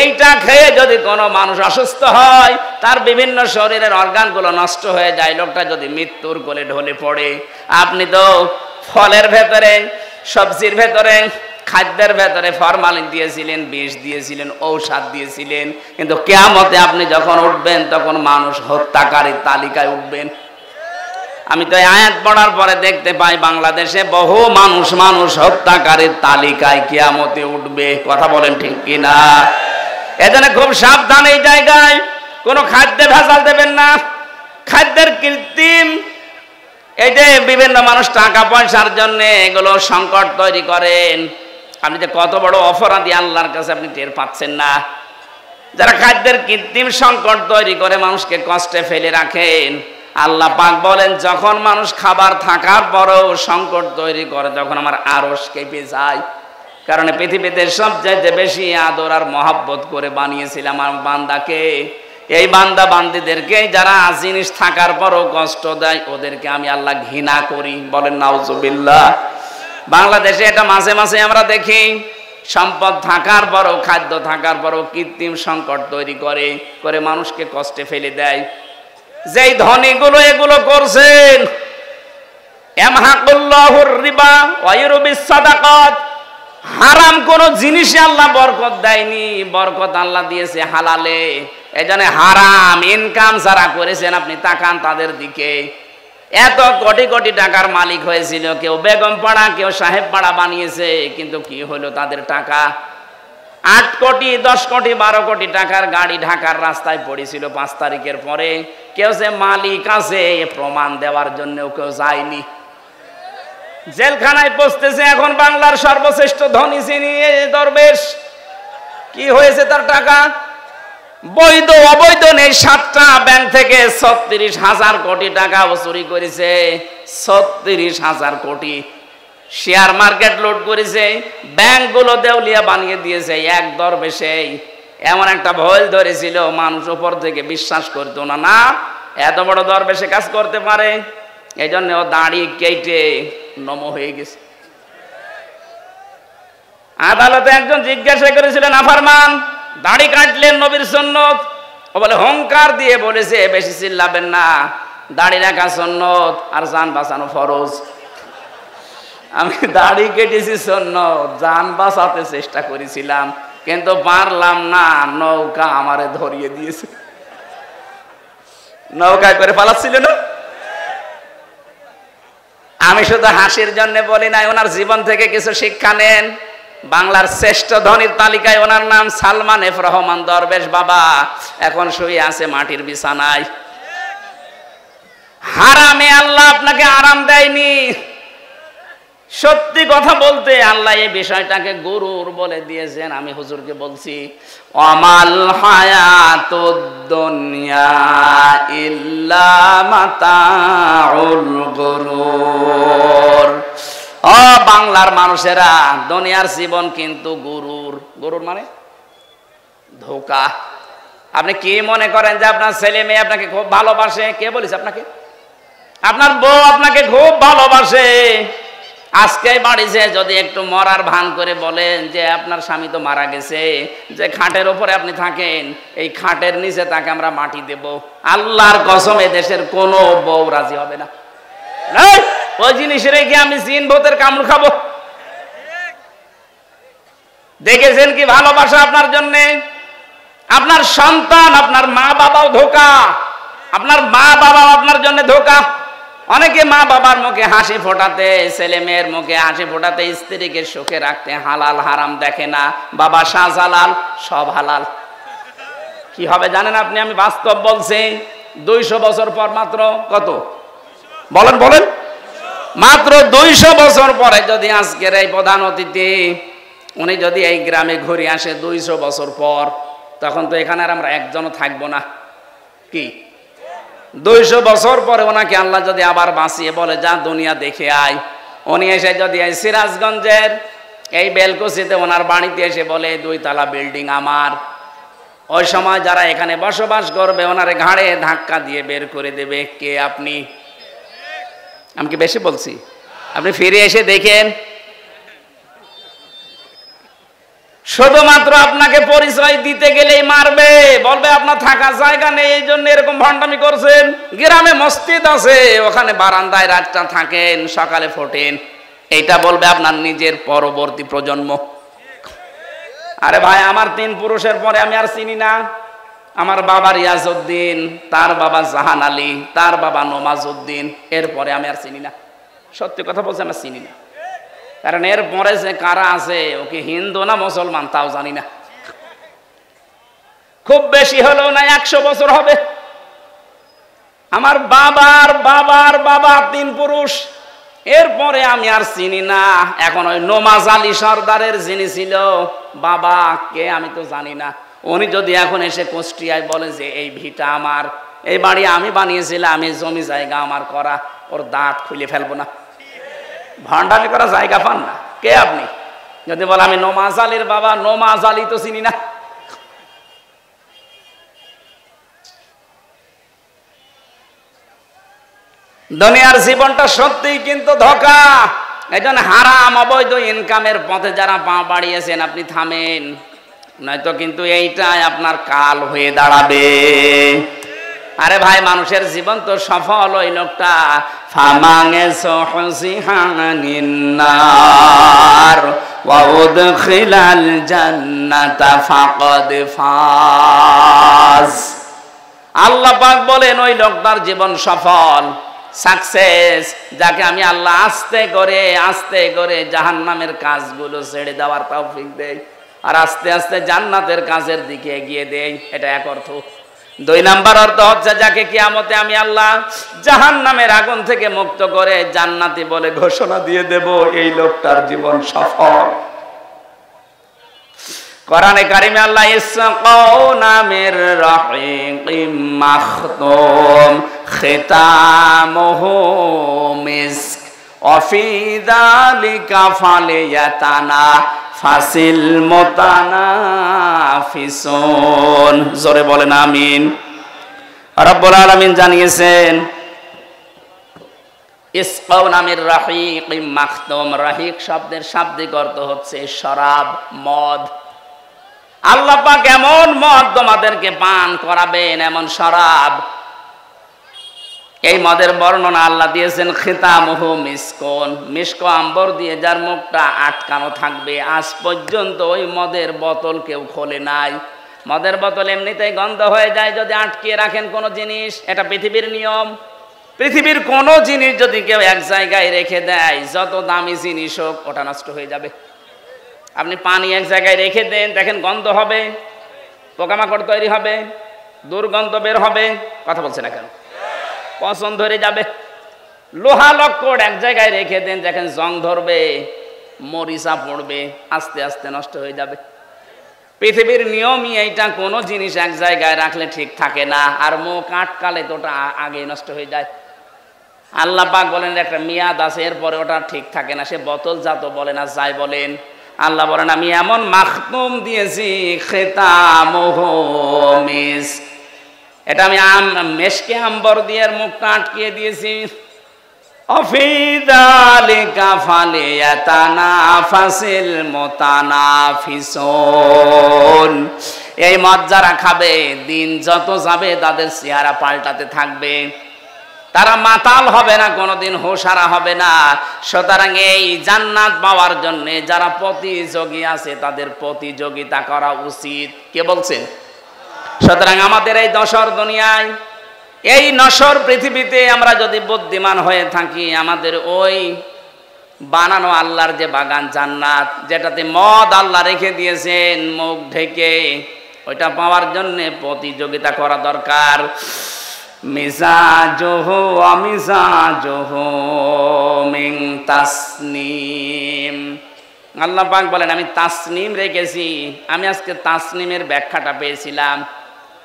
A: এইটা খেয়ে যদি কোনো মানুষ অসুস্থ হয়, তার বিভিন্ন শরীরের অর্গানগুলো নষ্ট হয়ে যায়, লোকটা যদি মৃত্যুর কোলে ঢলে পড়ে। আপনি তো ফলের ভেতরে, সবজির ভেতরে, খাদ্যের ভেতরে ফরমালিন দিয়েছিলেন, বিষ দিয়েছিলেন, ঔষধ দিয়েছিলেন, কিন্তু কিয়ামতে আপনি যখন উঠবেন তখন মানুষ হত্যাকারীর তালিকায় উঠবেন। আমি তো এই আয়াত পড়ার পরে দেখতে পাই বাংলাদেশে বহু মানুষ হত্যাকারীর তালিকায় কিয়ামতে উঠবে। কথা বলেন ঠিক কিনা? এজন্য খুব সাবধান এই জায়গায়, কোনো খাদ্যে ভেজাল দেবেন না। খাদ্যের কৃত্রিম, এই যে বিভিন্ন মানুষ টাকা পয়সার জন্য এগুলো সংকট তৈরি করেন, আপনি যে কত বড় অপরাধী আল্লাহর কাছে আপনি টের পাচ্ছেন না। যারা খাদ্যের কৃত্রিম সংকট তৈরি করে মানুষকে কষ্টে ফেলে রাখেন, আল্লাহ পাক বলেন যখন মানুষ খাবার থাকার পরেও সংকট তৈরি করে, তখন আমার আরশ কেঁপে যায়। কারণ পৃথিবীতে সবচাইতে বেশি আদর আর মহব্বত করে বানিয়েছিলাম আমার বান্দাকে। এই বান্দা বান্দিদেরকে যারা জিনিস থাকার পরও কষ্ট দেয়, ওদেরকে আমি আল্লাহ ঘৃণা করি। বলেন নাউজুবিল্লাহ। বাংলাদেশে এটা মাঝে মাঝে আমরা দেখি, সম্পদ থাকার পরও, খাদ্য থাকার পরও কৃত্রিম সংকট তৈরি করে করে মানুষকে কষ্টে ফেলে দেয়। যেই ধনীগুলো এগুলো করছেন, ইয়ামহাকুল্লাহুর রিবা ওয়া ইউরবিস সাদাকাত, হারাম কোন জিনিসে আল্লাহ বরকত দেয়নি, বরকত আল্লাহ দিয়েছে হালালে। এজন্য হারাম ইনকাম যারা করেছেন, আপনি তাকান তাদের দিকে। এত কোটি কোটি টাকার মালিক হয়েছিল, কেউ বেগম পাড়া, কেউ সাহেব পাড়া বানিয়েছে, কিন্তু কি হলো তাদের টাকা? 8 কোটি, 10 কোটি, 12 কোটি টাকার গাড়ি ঢাকার রাস্তায় পড়েছিল 5 তারিখের পরে। কেউ যে মালিক আছে প্রমাণ দেওয়ার জন্য কেউ যায়নি। জেলখানায় পৌঁছতেছে এখন বাংলার সর্বশ্রেষ্ঠ ধনী শ্রেণী দরবেশ। কি হয়েছে তার টাকা? বৈধ অবৈধ নেই, 7টা ব্যাংক থেকে 36,000 কোটি টাকা চুরি করেছে। 36,000 কোটি। শেয়ার মার্কেট লুট করেছে, ব্যাংকগুলো দেউলিয়া বানিয়ে দিয়েছে। এক দরবেশে এমন একটা ভয় ধরেছিল, মানুষ উপর থেকে বিশ্বাস করতো না, না এত বড় দরবেশে কাজ করতে পারে। এই জন্য ও দাড়ি কেটে নম হয়ে গেছে। আদালতে একজন জিজ্ঞাসা করেছিলেন, আফারমান দাড়ি কাটলেন নবীর সুন্নত? ও বলে হংকার দিয়ে বলেছে, বেশি চিল্লাবেন না, দাড়ি রাখা সুন্নত আর জান বাঁচানো ফরজ। আমি দাড়ি কেটেছি সুন্নত, জান বাঁচাতে চেষ্টা করেছিলাম কিন্তু পারলাম না, নৌকা আমারে ধরিয়ে দিয়েছে। নৌকায় করে পালাচ্ছিল না। আমি শুধু হাসির জন্য বলি নাই, ওনার জীবন থেকে কিছু শিক্ষা নেন। বাংলার শ্রেষ্ঠ ধনীর তালিকায় ওনার নাম সালমান এফ রহমান দরবেশ বাবা। এখন শুয়ে আছে মাটির বিছানায়। হারামে আল্লাহ আপনাকে আরাম দেয়নি। সত্যি কথা বলতে আল্লাহ এই বিষয়টাকে গুরুর বলে দিয়েছেন। আমি হুজুরকে বলছি, আমাল হায়াতুদ দুনিয়া ইল্লা মাতাউল গুরুর। ও বাংলার মানুষেরা, দুনিয়ার জীবন কিন্তু গুরুর। গুরুর মানে ধোঁকা। আপনি কি মনে করেন যে আপনার ছেলে মেয়ে আপনাকে খুব ভালোবাসে? কে বলেছে আপনাকে? আপনার বউ আপনাকে খুব ভালোবাসে। আজকে বাড়িতে যদি একটু মরার ভান করে বলেন যে আপনার স্বামী তো মারা গেছে, যে খাটের উপরে আপনি থাকেন, এই খাটের নিচে তাকে আমরা মাটি দেব, আল্লাহর কসম এ দেশের কোনো বউ রাজি হবে না। ওই জিনিস রেখে আমি জিন ভূতের কামড় খাবো? দেখেছেন কি ভালোবাসা আপনার জন্যে? আপনার সন্তান, আপনার মা বাবাও ধোঁকা, আপনার মা বাবাও আপনার জন্য ধোঁকা। অনেকে মা বাবার মুখে হাসি ফোটাতে, ছেলে মেয়ের মুখে হাসি ফোটাতে, স্ত্রীকে সুখে রাখতে হালাল হারাম দেখে না। বাবা শাহজালাল, সব হালাল। কি হবে জানেন আপনি? আমি বাস্তব বলছি। 200 বছর পর মাত্র কত বলেন বলেন, মাত্র 200 বছর পরে যদি আজকের এই প্রধান অতিথি উনি যদি এই গ্রামে ঘুরে আসে 200 বছর পর, তখন তো এখানে আর আমরা একজনও থাকবো না। কি 200 বছর পরে ওনাকে আল্লাহ যদি আবার বাঁচিয়ে বলে যা দুনিয়া দেখে আয়, উনি এসে যদি এই সিরাজগঞ্জের এই বেলকুচিতে ওনার বাড়িতে এসে বলে 2 তলা বিল্ডিং আমার, ওই সময় যারা এখানে বসবাস করবে ওনারে ঘাড়ে ধাক্কা দিয়ে বের করে দেবে। কে আপনি? আমি কি বেশি বলছি? আপনি ফিরে এসে দেখেন, শুধুমাত্র আপনাকে পরিচয় দিতে গেলেই মারবে, বলবে আপনার থাকার জায়গা নেই, এই জন্য এরকম ভণ্ডামি করছেন। গ্রামে মসজিদ আছে, ওখানে বারান্দায় রাতটা থাকেন, সকালে ফোটেন, এইটা বলবে আপনার নিজের পরবর্তী প্রজন্ম। আরে ভাই, আমার 3 পুরুষের পরে আমি আর চিনি না। আমার বাবা রিয়াজউদ্দিন, তার বাবা জাহান আলী, তার বাবা নমাজউদ্দিন, এরপরে আমি আর চিনি না। সত্যি কথা বলছি, আমি চিনি না। কারণ এর পরে যে কারা আছে, ওকে হিন্দু না মুসলমান তাও জানি না। খুব বেশি হলেও না 100 বছর হবে। আমার বাবার বাবার বাবা 3 পুরুষ, এরপরে আমি আর চিনি না। এখন ওই নমাজ আলী সর্দারের যিনি ছিল বাবা, কে আমি তো জানি না। উনি যদি এখন এসে কুষ্টিয়ায় বলে যে এই ভিটা আমার, এই বাড়ি আমি বানিয়েছিলাম, এই জমি জায়গা আমার করা, ওর দাঁত খুলে ফেলবো না। ভণ্ডামি করা জায়গা পান না। কে আপনি? যদি বলে আমি নমাজ আলীর বাবা, নমাজ আলী তো চিনি না। দুনিয়ার জীবনটা সত্যিই কিন্তু ধোঁকা। এই জন্য হারাম অবৈধ ইনকামের পথে যারা পা বাড়িয়েছেন আপনি থামেন, নয়তো কিন্তু এইটাই আপনার কাল হয়ে দাঁড়াবে। আরে ভাই, মানুষের জীবন তো সফল ওই লোকটা ফামাঙে সহসিহানিন্নার ওয়া উদখিলাল জান্নাতা ফাকাদ ফাজ। আল্লাহ পাক বলেন ওই লোকটার জীবন সফল, সাকসেস, যাকে আমি আল্লাহ আস্তে করে জাহান্নামের কাজগুলো ছেড়ে দেওয়ার তৌফিক দেই আর আস্তে আস্তে জান্নাতের কাজের দিকে এগিয়ে দেই। এটা এক অর্থ। দুই নাম্বার অর্থ হচ্ছে যাকে কিয়ামতে আমি আল্লাহ জাহান্নামের আগুন থেকে মুক্ত করে জান্নাতি বলে ঘোষণা দিয়ে দেব, এই লোকটার জীবন সফল। কোরআনে কারিমে আল্লাহ ইসকাউনা মির রাহিকিম মাখতুম খিতামুহু মিস্ক ওয়া ফি যালিকা ফালিয়াতানাফাসিল মুতানাফিসুন। জোরে বলেন আমিন। রব্বুল আলামিন জানিয়েছেন ইসকাউনা মির রাহিকিম মাখতুম, রাহিক শব্দের শাব্দিক অর্থ হচ্ছে শরাব, মদ। আল্লাহ পাক এমন মদ তোমাদেরকে পান করাবেন, এমন শরাব, এই মদের বর্ণনা আল্লাহ দিয়েছেন খিতামুহু মিসকন, মিস্ক আম্বর দিয়ে যার মুখটা আটকানো থাকবে। আজ পর্যন্ত ওই মদের বোতল কেউ খোলে নাই। মদের বোতল এমনিতেই গন্ধ হয়ে যায় যদি আটকিয়ে রাখেন কোনো জিনিস, এটা পৃথিবীর নিয়ম। পৃথিবীর কোনো জিনিস যদি কেউ এক জায়গায় রেখে দেয়, যত দামি জিনিস হোক, ওটা নষ্ট হয়ে যাবে। আপনি পানি এক জায়গায় রেখে দেন, দেখেন গন্ধ হবে, পোকামাকড় তৈরি হবে, দুর্গন্ধ বের হবে। কথা বলছে না কেন? পচন ধরে যাবে। লোহা লক্কড় এক জায়গায় রেখে দেন, দেখেন জং ধরবে, মরিচা পড়বে, আস্তে আস্তে নষ্ট হয়ে যাবে। পৃথিবীর নিয়মই এইটা, কোনো জিনিস এক জায়গায় রাখলে ঠিক থাকে না, আর মুখ আটকালে তো ওটা আগে নষ্ট হয়ে যায়। আল্লাহ পাক বলেন একটা মেয়াদ আছে, এরপরে ওটা ঠিক থাকে না। সে বোতল জাত বলেন আর যাই বলেন, আল্লাহ বলেন আমি এমন মাখতুম দিয়েছি খিতামুহু মিস্ক, এটা আমি মেশকে আম্বর দিয়ে মুখটা আটকিয়ে দিয়েছি। অফি যালিকা ফালিয়াতানাফাসিল মুতানাফিসুন, এই মদ যারা খাবে দিন যত যাবে তাদের চেহারা পাল্টাতে থাকবে, তারা মাতাল হবে না, কোনোদিন হুঁশহারা হবে না। সুতরাং এই জান্নাত পাওয়ার জন্য যারা প্রতিযোগী আছে তাদের প্রতিযোগিতা করা উচিত। কে বলছেন? সুতরাং আমাদের এই দশর দুনিয়ায়, এই নশ্বর পৃথিবীতে আমরা যদি বুদ্ধিমান হয়ে থাকি, আমাদের ওই বানানো আল্লাহর যে বাগান জান্নাত, যেটাতে মদ আল্লাহ রেখে দিয়েছেন মুখ ঢেকে, ওইটা পাওয়ার জন্য প্রতিযোগিতা করা দরকার। মিজাজুহু ওয়া মিজাজুহু মিন তাসনিম, আল্লাহ পাক বলেন আমি তাসনিম রেখেছি। আমি আজকে তাসনিমের ব্যাখ্যাটা পেয়েছিলাম।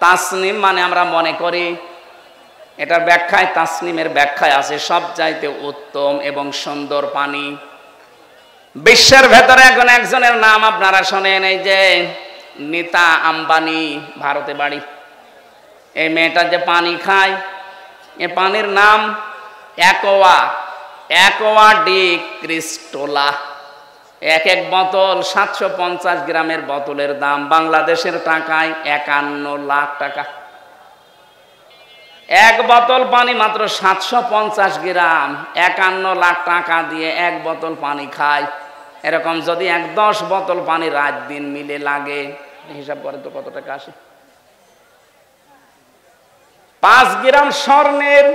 A: তাসনিম মানে আমরা মনে করি, এটার ব্যাখ্যায়, তাসনিমের ব্যাখ্যায় আছে সবচাইতে উত্তম এবং সুন্দর পানি। বিশ্বের ভেতরে এখন একজনের নাম আপনারা শোনেন, এই যে নীতা আম্বানি, ভারতে বাড়ি। এই মেয়েটা যে পানি খায়, এ পানির নাম অ্যাকোয়া ডি ক্রিস্টোলা। এক এক বোতল 750 গ্রামের বোতলের দাম বাংলাদেশের টাকায় 51 লাখ টাকা। এক বোতল পানি মাত্র 750 গ্রাম, 51 লাখ টাকা দিয়ে এক বোতল পানি খায়। এরকম যদি 10 বোতল পানি রাত দিন মিলে লাগে, হিসাব করে তো কত টাকা আসে? 5 গ্রাম স্বর্ণের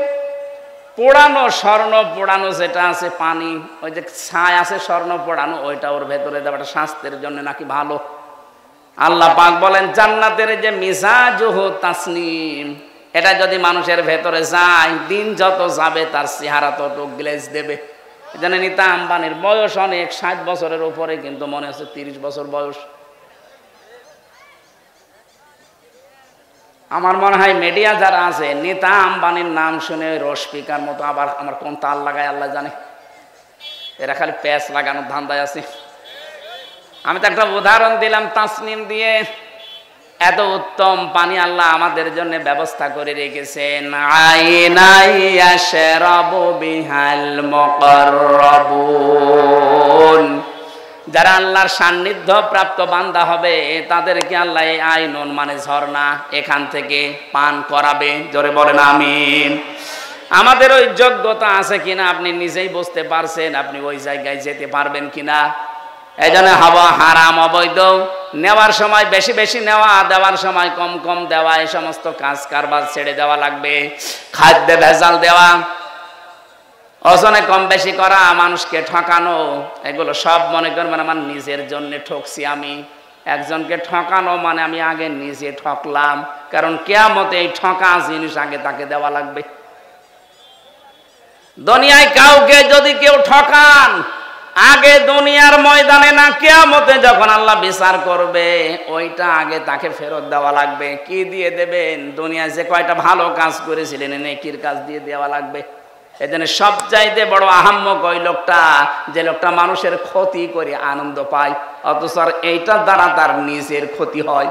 A: পোড়ানো, স্বর্ণ পোড়ানো যেটা আছে পানি, ওই যে ছাই আছে স্বর্ণ পোড়ানো, ওইটা ওর ভেতরে দেওয়াটা স্বাস্থ্যের জন্য নাকি ভালো। আল্লাহ পাক বলেন জান্নাতের যে মিজাজুহু তাসনিম, এটা যদি মানুষের ভেতরে যায়, দিন যত যাবে তার চেহারা তত গ্লেজ দেবে। এজন্য নীতা আম্বানির বয়স অনেক, 60 বছরের উপরে, কিন্তু মনে হচ্ছে 30 বছর বয়স। আমার মনে হয় মিডিয়া যারা আছে, নীতা আম্বানির নাম শুনে রসপিকার মতো আবার আমার কোন তাল লাগায় আল্লাহ জানে, এরা খালি প্যাচ লাগানোর ধান্দায় আছে। আমি তো একটা উদাহরণ দিলাম তাসনিম দিয়ে। এত উত্তম পানি আল্লাহ আমাদের জন্য ব্যবস্থা করে রেখেছেন। আইনাই ইয়াশরাবু বিহাল মুকাররাবুন, যারা আল্লাহর সান্নিধ্য প্রাপ্ত বান্দা হবে তাদেরকে আল্লাহ এই আইনুন মানে ঝর্ণা, এখান থেকে পান করাবে। জোরে বলেন আমিন। আমাদের ওই যোগ্যতা আছে কিনা আপনি নিজেই বুঝতে পারছেন, আপনি ওই জায়গায় যেতে পারবেন কিনা। এই জন্য হাওয়া হারাম, অবৈধ, নেওয়ার সময় বেশি বেশি নেওয়া, দেওয়ার সময় কম কম দেওয়া, এই সমস্ত কাজ কারবার ছেড়ে দেওয়া লাগবে। খাদ্যে ভেজাল দেওয়া, ওজনে কম বেশি করা, মানুষকে ঠকানো, এগুলো সব মনে করবেন আমার নিজের জন্য ঠকছি। আমি একজনকে ঠকানো মানে আমি আগে নিজে ঠকলাম, কারণ কিয়ামতে এই ঠকা জিনিস আগে তাকে দেওয়া লাগবে। দুনিয়ায় কাউকে যদি কেউ ঠকান, আগে দুনিয়ার ময়দানে না, কিয়ামতে যখন আল্লাহ বিচার করবে ওইটা আগে তাকে ফেরত দেওয়া লাগবে। কি দিয়ে দেবেন? দুনিয়ায় যে কয়টা ভালো কাজ করেছিলেন নেকির কাজ দিয়ে দেওয়া লাগবে। এজন্য সবচাইতে বড় আহাম্মক ওই লোকটা, যে লোকটা মানুষের ক্ষতি করে আনন্দ পায়, অথচ এইটার দ্বারা তার নিজের ক্ষতি হয়।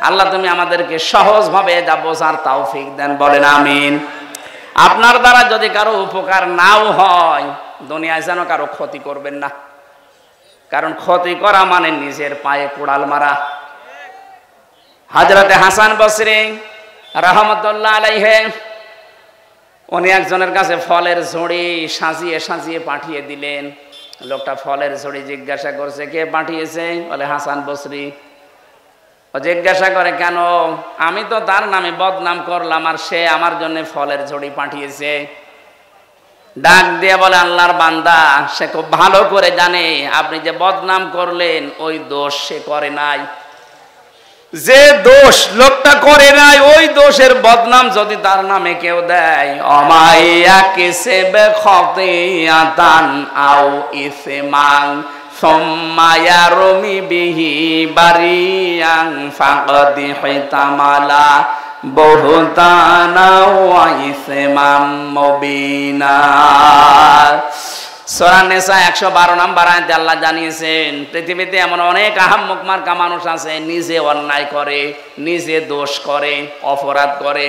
A: আল্লাহ তুমি আমাদেরকে সহজভাবে যা বোঝার তৌফিক দেন, বলেন আমিন। আপনার দ্বারা যদি কারো উপকার নাও হয়, দুনিয়ায় যেন কারো ক্ষতি করবেন না, কারণ ক্ষতি করা মানে নিজের পায়ে কুড়াল মারা। হযরতে হাসান বসরি রাহমাতুল্লাহ আলাইহি, উনি একজনের কাছে ফলের ঝুড়ি সাজিয়ে সাজিয়ে পাঠিয়ে দিলেন। লোকটা ফলের ঝুড়ি জিজ্ঞাসা করছে, কে পাঠিয়েছে? বলে হাসান বসরি। ও জিজ্ঞাসা করে, কেন? আমি তো তার নামে বদনাম করলাম আর সে আমার জন্য ফলের ঝুড়ি পাঠিয়েছে। ডাক দিয়ে বলে, আল্লাহর বান্দা, সে খুব ভালো করে জানে আপনি যে বদনাম করলেন ওই দোষ সে করে নাই। যে দোষ লোকটা করে নাই, ওই দোষের বদনাম যদি তার নামে কেউ দেয়, অমাইয়া কিসেবে খতিয়াতান আও ইসমান সুম্মা রমি বিহি বারিয়ান ফাকাদ হিতামালা বুহতানা ওয়া ইসমান মুবিনা। সূরা নিসা 112 নম্বর আয়াতে আল্লাহ জানিয়েছেন, পৃথিবীতে এমন অনেক আহাম্মক মার্কা মানুষ আছে, নিজে অন্যায় করে, নিজে দোষ করে, অপরাধ করে,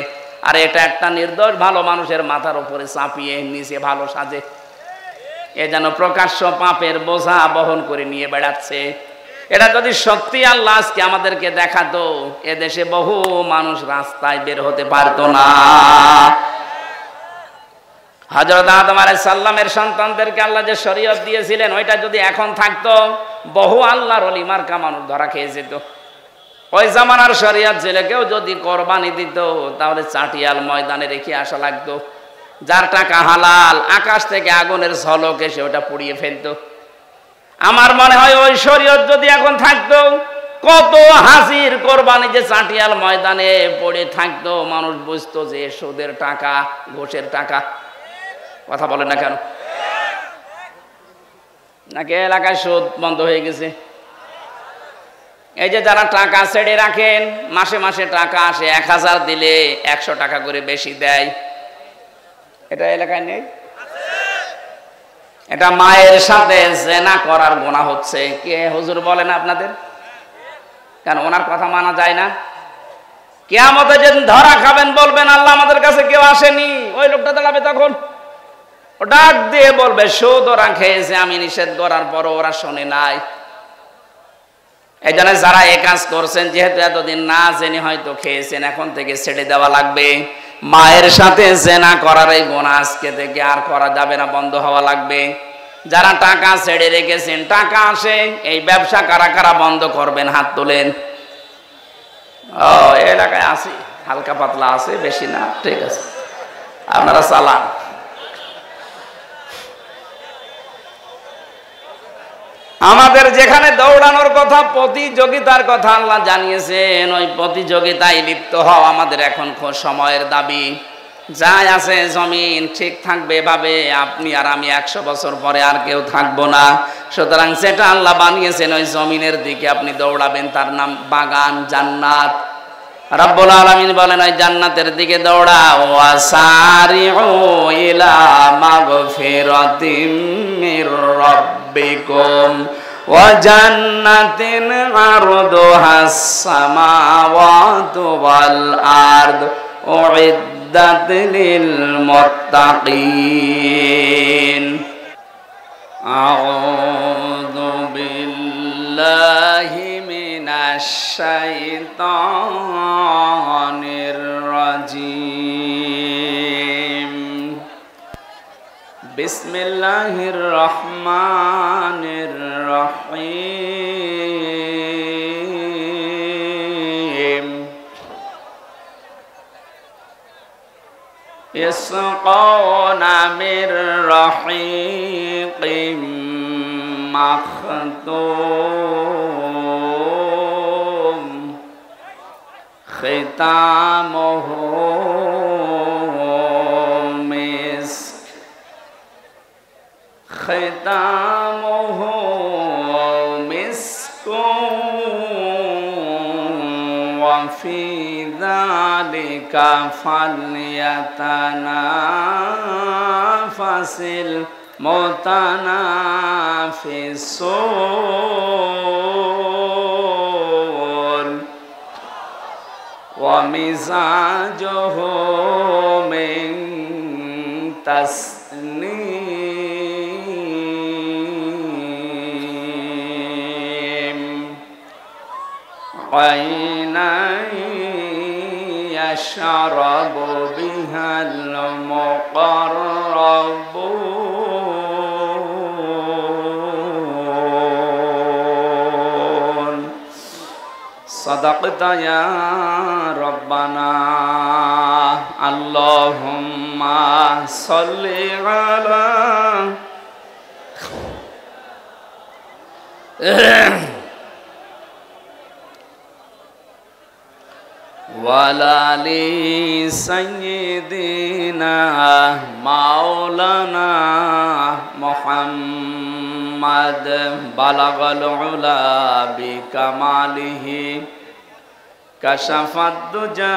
A: আর এটা একটা নির্দোষ ভালো মানুষের মাথার উপরে চাপিয়ে নিজে ভালো সাজে। এ যেন প্রকাশ্য পাপের বোঝা বহন করে নিয়ে বেড়াচ্ছে। এটা যদি সত্যি আল্লাহ আজকে আমাদেরকে দেখাতো, এদেশে বহু মানুষ রাস্তায় বের হতে পারতো না। হযরত আদম আলাইহিস সালামের সন্তানদেরকে আল্লাহ যে শরীয়ত দিয়েছিলেন, ওইটা যদি এখন থাকতো, বহু আল্লাহর ওলি মার্কা মানুষ ধরা খেয়ে যেত। ওই জামানার শরীয়ত ছেলে কেউ যদি কোরবানি দিত, তাহলে চাটিয়াল ময়দানে রেখে আসা লাগতো। যার টাকা হালাল, আকাশ থেকে আগুনের ঝলক এসে ওটা পুড়িয়ে ফেলতো। আমার মনে হয় ওই শরীয়ত যদি এখন থাকতো, কত হাজির কোরবানি যে চাটিয়াল ময়দানে পড়ে থাকতো, মানুষ বুঝতো যে সুদের টাকা, ঘুষের টাকা। কথা বলেন না কেন? নাকি এলাকায় সুদ বন্ধ হয়ে গেছে? এই যে যারা টাকা ছেড়ে রাখেন, মাসে মাসে টাকা আসে, 1000 দিলে 100 টাকা করে বেশি দেয়, এটা এলাকায় নেই? এটা মায়ের সাথে জেনা করার গুনাহ হচ্ছে। কে হুজুর বলেন আপনাদের? কেন ওনার কথা মানা যায় না? কিয়ামতে যেদিন ধরা খাবেন, বলবেন আল্লাহ আমাদের কাছে কেউ আসেনি, ওই লোকটা দাঁড়াবে তখন, ও ডাক দিয়ে বলবে সুদ ওরা খেয়েছে, আমি নিষেধ করার পরও ওরা শোনে নাই। এই জন্য যারা এ কাজ করছেন, যেহেতু এতদিন না জেনে হয়তো খেয়েছেন, এখন থেকে ছেড়ে দেওয়া লাগবে। মায়ের সাথে জেনা করার এই গুনাহ আজকে থেকে আর করা যাবে না, বন্ধ হওয়া লাগবে। যারা টাকা ছেড়ে রেখেছেন, টাকা আসে, এই ব্যবসা কারা কারা বন্ধ করবেন? হাত তোলেন। ও এলাকায় আছে, হালকা পাতলা আছে, বেশি না, ঠিক আছে, আপনারা চালান। আমাদের যেখানে দৌড়ানোর কথা, প্রতিযোগিতার কথা আল্লাহ জানিয়েছেন, ওই প্রতিযোগিতায় লিপ্ত হওয়া আমাদের এখন সময়ের দাবি। যাই আছে জমিন ঠিক থাকবে এভাবে, আপনি আর আমি 100 বছর পরে আর কেউ থাকবো না। সুতরাং সেটা আল্লাহ বানিয়েছেন, ওই জমিনের দিকে আপনি দৌড়াবেন, তার নাম বাগান, জান্নাত। রব্বুল আলামিন বলেন, ওই জান্নাতের দিকে দৌড়াও। ওয়াসারিউ ইলা মাগফিরাতিম মির রাব্বিকুম ওয়া জান্নাতিন আরদুহাস সামাওয়াতু ওয়াল আরদ উইদ্দাত লিল মুত্তাকিন। আউযু বিল্লাহি মিনাশ শাইতানির রাজিম। বিসমিল্লাহির রহমানির রহিম। ইসকাউনা মির রহিকিম মাখতুম খিতামুহু মিস্ক খিতামুহু ওয়া ফি যালিকা ফালইয়াতানাফাসিল মুতানাফিসুন ওয়া মিজাজুহু মিন তাসনিম আইনান ইয়াশরাবু বিহাল মুকাররাবুন সাদাকতা ইয়া রব্বানা আল্লাহুম্মা সাল্লি আলা ওয়ালালি সাইয়্যিদিনা মাওলানা মুহাম্মাদ বালাগাল উলা বিকামালিহি কাশাফাদ দুজা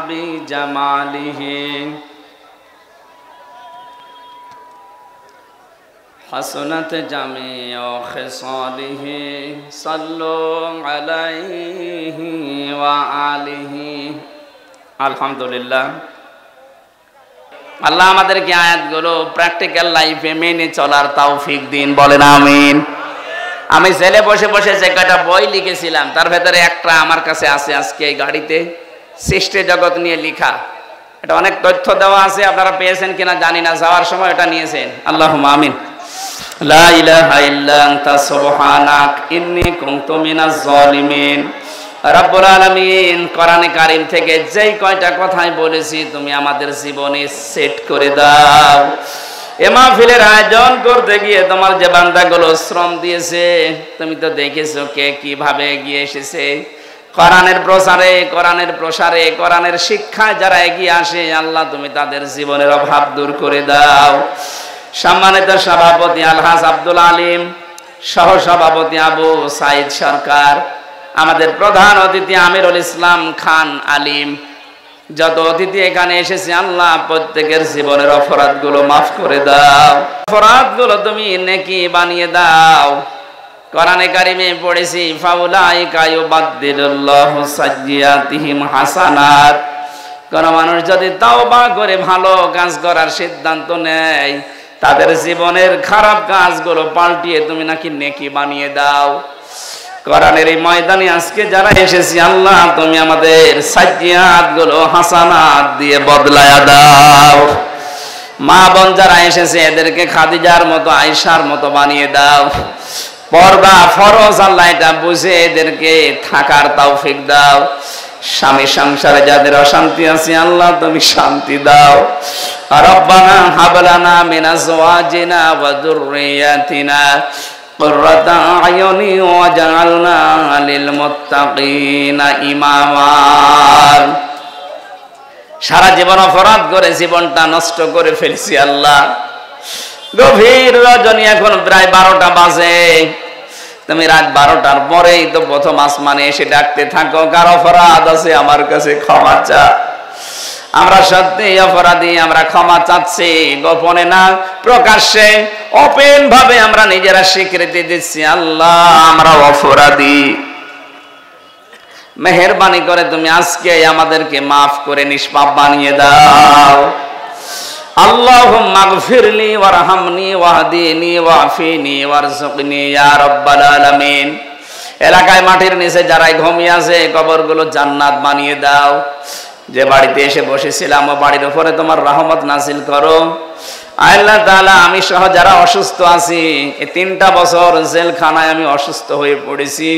A: বিজামালিহি হাসনাত জামিউ খিসালিহি সাল্লু আলাইহি ওয়া আলিহি। আলহামদুলিল্লাহ, আল্লাহ আমাদেরকে আয়াতগুলো প্র্যাকটিক্যাল লাইফে মেনে চলার তৌফিক দিন, বলেন আমিন। আমি ছেলে বসে বসে যে কয়টা বই লিখেছিলাম তার ভেতরে একটা আমার কাছে আছে আজকে এই গাড়িতে, সৃষ্টি জগৎ নিয়ে লেখা। এটা অনেক তথ্য দেওয়া আছে, আপনারা পেয়েছেন কিনা জানি না, যাওয়ার সময় এটা নিয়েছেন। আল্লাহুম্মা আমিন। লা ইলাহা ইল্লা আনতা সুবহানাক ইন্নী কুনতু মিনাজ জালিমিন। রব্বুল আলামিন, কোরআনে কারীম থেকে যেই কয়টা কথাই বলেছি তুমি আমাদের জীবনে সেট করে দাও। এ মাহফিলের আয়োজন করতে গিয়ে তোমার যে বান্দাগুলো শ্রম দিয়েছে তুমি তো দেখেছো কে কিভাবে এগিয়ে এসেছে। কোরআনের প্রচারে, কোরআনের প্রসারে, কোরআনের শিক্ষায় যারা এগিয়ে আসে আল্লাহ তুমি তাদের জীবনের অভাব দূর করে দাও। সম্মানিত সভাপতি আলহাজ আব্দুল আলিম, সহ সভাপতি আবু সাইদ সরকার, আমাদের প্রধান অতিথি আমিরুল ইসলাম খান আলিম, যত অতিথি এখানে এসেছে আল্লাহ প্রত্যেকের জীবনের অপরাধগুলো মাফ করে দাও, অপরাধগুলো তুমি নেকি বানিয়ে দাও। কোরআনে কারিমে পড়েছি ফাউলাইকা ইউবাদদিলুল্লাহু সাইয়্যাতিহিম হাসানাত। কোন মানুষ যদি তাওবা করে ভালো কাজ করার সিদ্ধান্ত নেয় তাদের জীবনের খারাপ কাজগুলো পাল্টিয়ে তুমি নাকি নেকি বানিয়ে দাও। কোরআনের এই ময়দানে আজকে যারা এসেছি আল্লাহ তুমি আমাদের সাইয়্যাত গুলো হাসানাত দিয়ে বদলায়া দাও। মা বোন যারা এসেছে এদেরকে খাদিজার মতো, আয়েশার মতো বানিয়ে দাও। পর্দা ফরজ আল্লাহ এটা বুঝে এদেরকে থাকার তৌফিক দাও। স্বামী সংসারে যাদের অশান্তি আছে আল্লাহ তুমি শান্তি দাও। রব্বানা হাব লানা মিন আজওয়াজিনা ওয়া যুররিয়াতিনা কুররাতা আয়ুনি ওয়াজআলনা লিল মুত্তাকিনা ইমামা। সারা জীবন অপরাধ করে জীবনটা নষ্ট করে ফেলেছি আল্লাহ। গভীর রজনী, এখন প্রায় 12টা বাজে। তুমি রাত 12টার পরেই তো প্রথম আসমানে এসে ডাকতে থাকো, কার অপরাধ আছে আমার কাছে ক্ষমা চা। আমরা সত্যি অপরাধী, আমরা ক্ষমা চাচ্ছি, গোপনে না প্রকাশ্যে ওপেন ভাবে আমরা নিজেরা স্বীকৃতি দিচ্ছি আল্লাহ আমরা অপরাধী। মেহেরবানি করে তুমি আজকে আমাদেরকে মাফ করে নিষ্পাপ বানিয়ে দাও। আল্লাহুম্মা গফিরলি ওয়ারহামনি ওয়াহদিনি ওয়াফিনি ওয়ারযুকনি ইয়া রাব্বাল আলামিন। এলাকায় মাটির নিচে যারাই ঘুমিয়ে আছে কবরগুলো জান্নাত বানিয়ে দাও। যে বাড়িতে এসে বসেছিলাম ও বাড়ির উপরে তোমার রহমত নাজিল করো। আল্লাহ তাআলা, আমি সহ যারা অসুস্থ আছি, এই 3টা বছর জেলখানায় আমি অসুস্থ হয়ে পড়েছি।